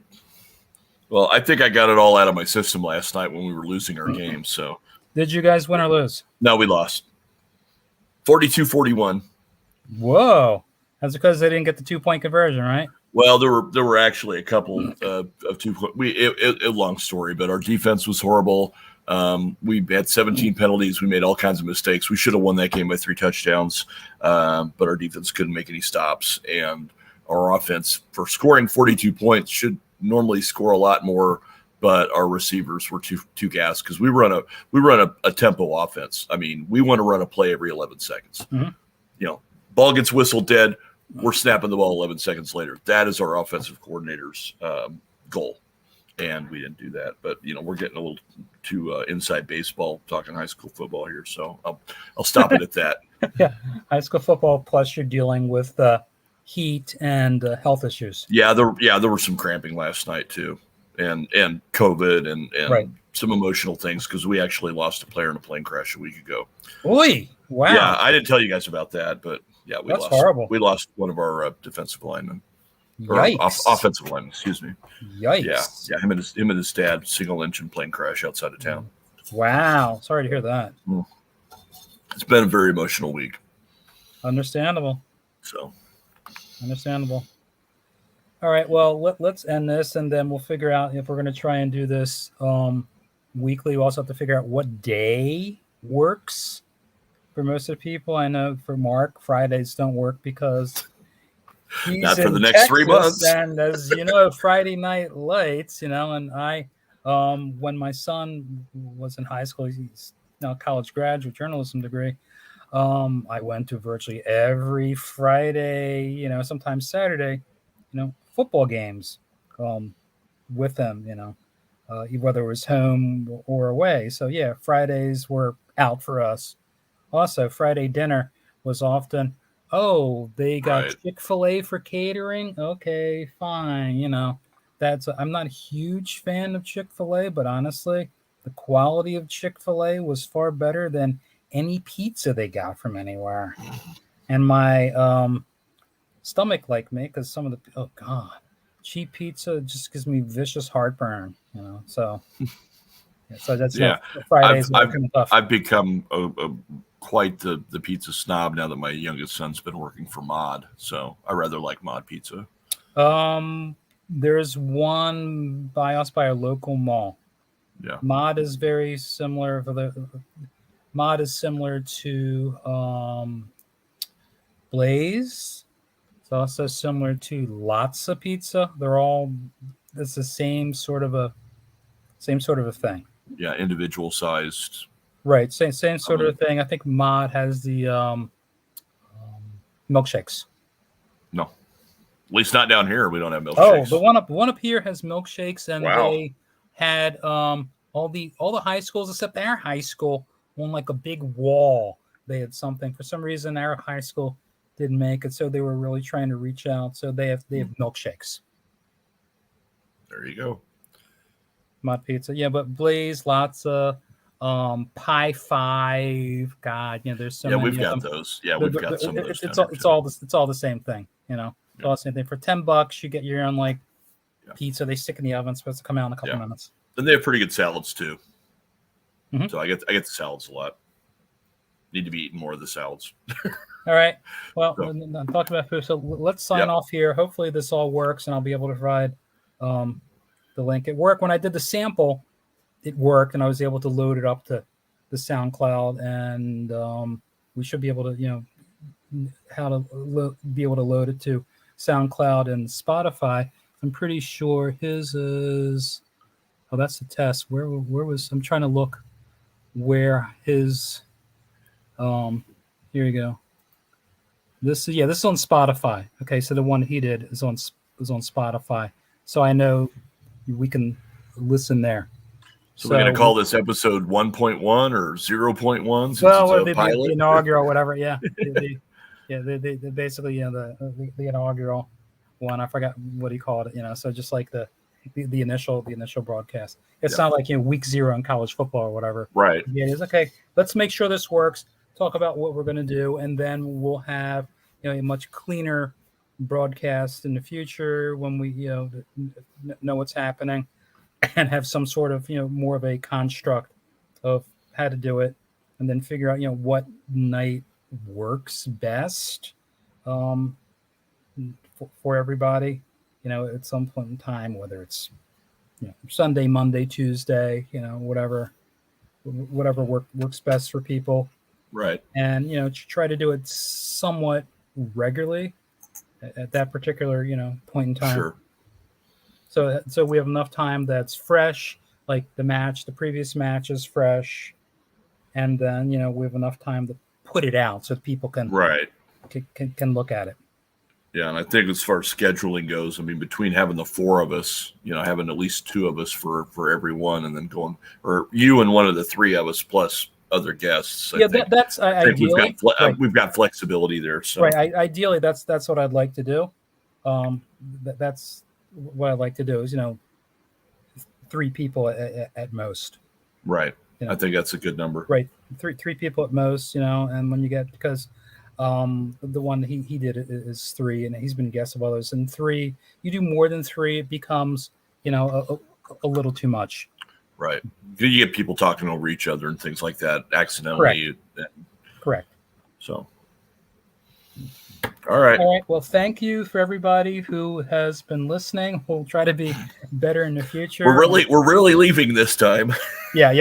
Well, I think I got it all out of my system last night when we were losing our game. So. Did you guys win or lose? No, we lost. 42-41. Whoa. That's because they didn't get the 2-point conversion, right? Well, there were actually a couple of 2-point. Long story, but our defense was horrible. We had 17 penalties. We made all kinds of mistakes. We should have won that game by 3 touchdowns, but our defense couldn't make any stops. And our offense, for scoring 42 points, should normally score a lot more. But our receivers were too gassed because we run a tempo offense. I mean, we want to run a play every 11 seconds. Mm-hmm. Ball gets whistled dead, we're snapping the ball 11 seconds later. That is our offensive coordinator's goal, and we didn't do that. But we're getting a little too inside baseball, talking high school football here, so I'll stop it at that. Yeah, high school football. Plus, you're dealing with heat and health issues. Yeah, there were some cramping last night too. And COVID and right. Some emotional things because we actually lost a player in a plane crash a week ago. Oy! Wow. Yeah, I didn't tell you guys about that, but yeah, That's horrible. We lost one of our defensive linemen. Yikes. Offensive linemen, excuse me. Yikes. Yeah. Him and his dad, single engine plane crash outside of town. Wow. Sorry to hear that. It's been a very emotional week. Understandable. So. Understandable. All right, well, let's end this, and then we'll figure out if we're going to try and do this weekly. We also have to figure out what day works for most of the people. I know for Mark, Fridays don't work because he's not for the next Texas, 3 months. And as you know, Friday night lights, and I, when my son was in high school, he's now a college graduate, journalism degree. I went to virtually every Friday, sometimes Saturday, football games with them, whether it was home or away. So, yeah, Fridays were out for us. Also, Friday dinner was often, they got right. Chick-fil-A for catering. Okay, fine. I'm not a huge fan of Chick-fil-A, but honestly, the quality of Chick-fil-A was far better than any pizza they got from anywhere. And my stomach like me because some of the cheap pizza just gives me vicious heartburn, so that's Fridays. I've become quite the pizza snob now that my youngest son's been working for Mod, so I rather like Mod pizza. There's one by us by our local mall. Yeah, Mod is very similar. Mod is similar to Blaze. It's also similar to Latza Pizza. It's the same sort of a thing. Yeah, individual sized. Right, same sort of thing. I think Mod has the milkshakes. No, at least not down here. We don't have milkshakes. Oh, the one up here has milkshakes, and they had all the high schools except our high school on like a big wall. They had something for some reason. Our high school didn't make it, so they were really trying to reach out. So they have milkshakes. There you go. Mud pizza, yeah, but Blaze, lots of Pie Five. God, there's so many. We've of got them. those. Yeah, we've got some of those. It's all the same thing. It's all the same thing. For $10, you get your own pizza. They stick in the oven. It's supposed to come out in a couple minutes. And they have pretty good salads too. Mm-hmm. So I get the salads a lot. Need to be eating more of the salads. All right. Well, I'm talking about food, so let's sign off here. Hopefully this all works, and I'll be able to provide the link. At work, when I did the sample, it worked, and I was able to load it up to the SoundCloud, and we should be able to, be able to load it to SoundCloud and Spotify. I'm pretty sure his is. Oh, that's the test. Where was? I'm trying to look where his. Here you go. This is on Spotify. Okay, so the one he did is on Spotify. So I know we can listen there. So we're going to call this episode 1.1 or 0.1 since it's a pilot? The inaugural, whatever. Yeah, the basically the inaugural one. I forgot what he called it. So just like the initial broadcast. It's not like week 0 in college football or whatever. Right. Yeah, it is. Okay, let's make sure this works. Talk about what we're going to do, and then we'll have a much cleaner broadcast in the future when we know what's happening, and have some sort of more of a construct of how to do it, and then figure out what night works best for everybody at some point in time, whether it's Sunday, Monday, Tuesday, whatever works best for people. Right. And try to do it somewhat regularly at that particular point in time. Sure. So we have enough time that's fresh, like the previous match is fresh, and then we have enough time to put it out so people can can look at it. Yeah, and I think as far as scheduling goes, I mean, between having the 4 of us, having at least 2 of us for every one, and then going, or you and one of the 3 of us plus other guests. I think that's ideally. We've got flexibility there. So ideally, that's what I'd like to do. That's what I'd like to do is 3 people at most. Right. I think that's a good number. Right. Three people at most. And when you get because the one he did is 3, and he's been guest of others. And 3, you do more than 3, it becomes a little too much. Right. You get people talking over each other and things like that accidentally. Correct. So, all right. Well, thank you for everybody who has been listening. We'll try to be better in the future. We're really leaving this time. Yeah.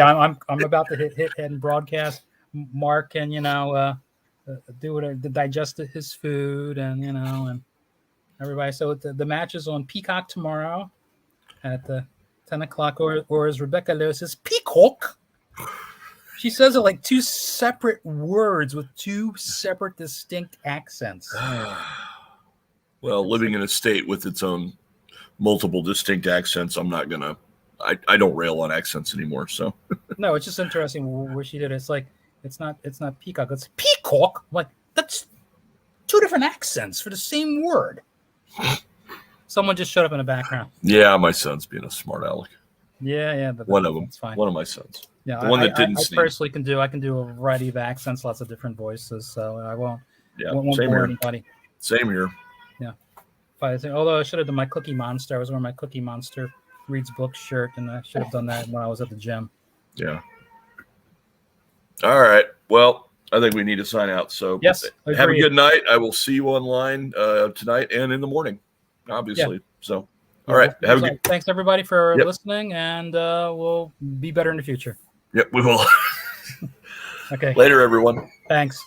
I'm about to hit and broadcast. Mark can do it to digest his food and everybody. So the match is on Peacock tomorrow at 10 o'clock, or as Rebecca Lewis says, Peacock. She says it like 2 separate words with 2 separate distinct accents. Well, living in a state with its own multiple distinct accents, I'm not gonna. I don't rail on accents anymore. So no, it's just interesting where she did it. It's like it's not Peacock, it's Peacock. I'm like, that's 2 different accents for the same word. Someone just showed up in the background. Yeah, my son's being a smart aleck. Yeah, but one of them. It's fine. One of my sons. Yeah, the one that didn't. I personally can do a variety of accents, lots of different voices, so I won't. Yeah, won't same bore here. Anybody. Same here. Yeah. Although I should have done my Cookie Monster. I was wearing my Cookie Monster reads books shirt, and I should have done that when I was at the gym. Yeah. All right. Well, I think we need to sign out. So yes, have a good night. I will see you online tonight and in the morning, obviously. Yeah. So, all right. Have a good. Thanks everybody for listening, and we'll be better in the future. Yep, we will. Okay. Later, everyone. Thanks.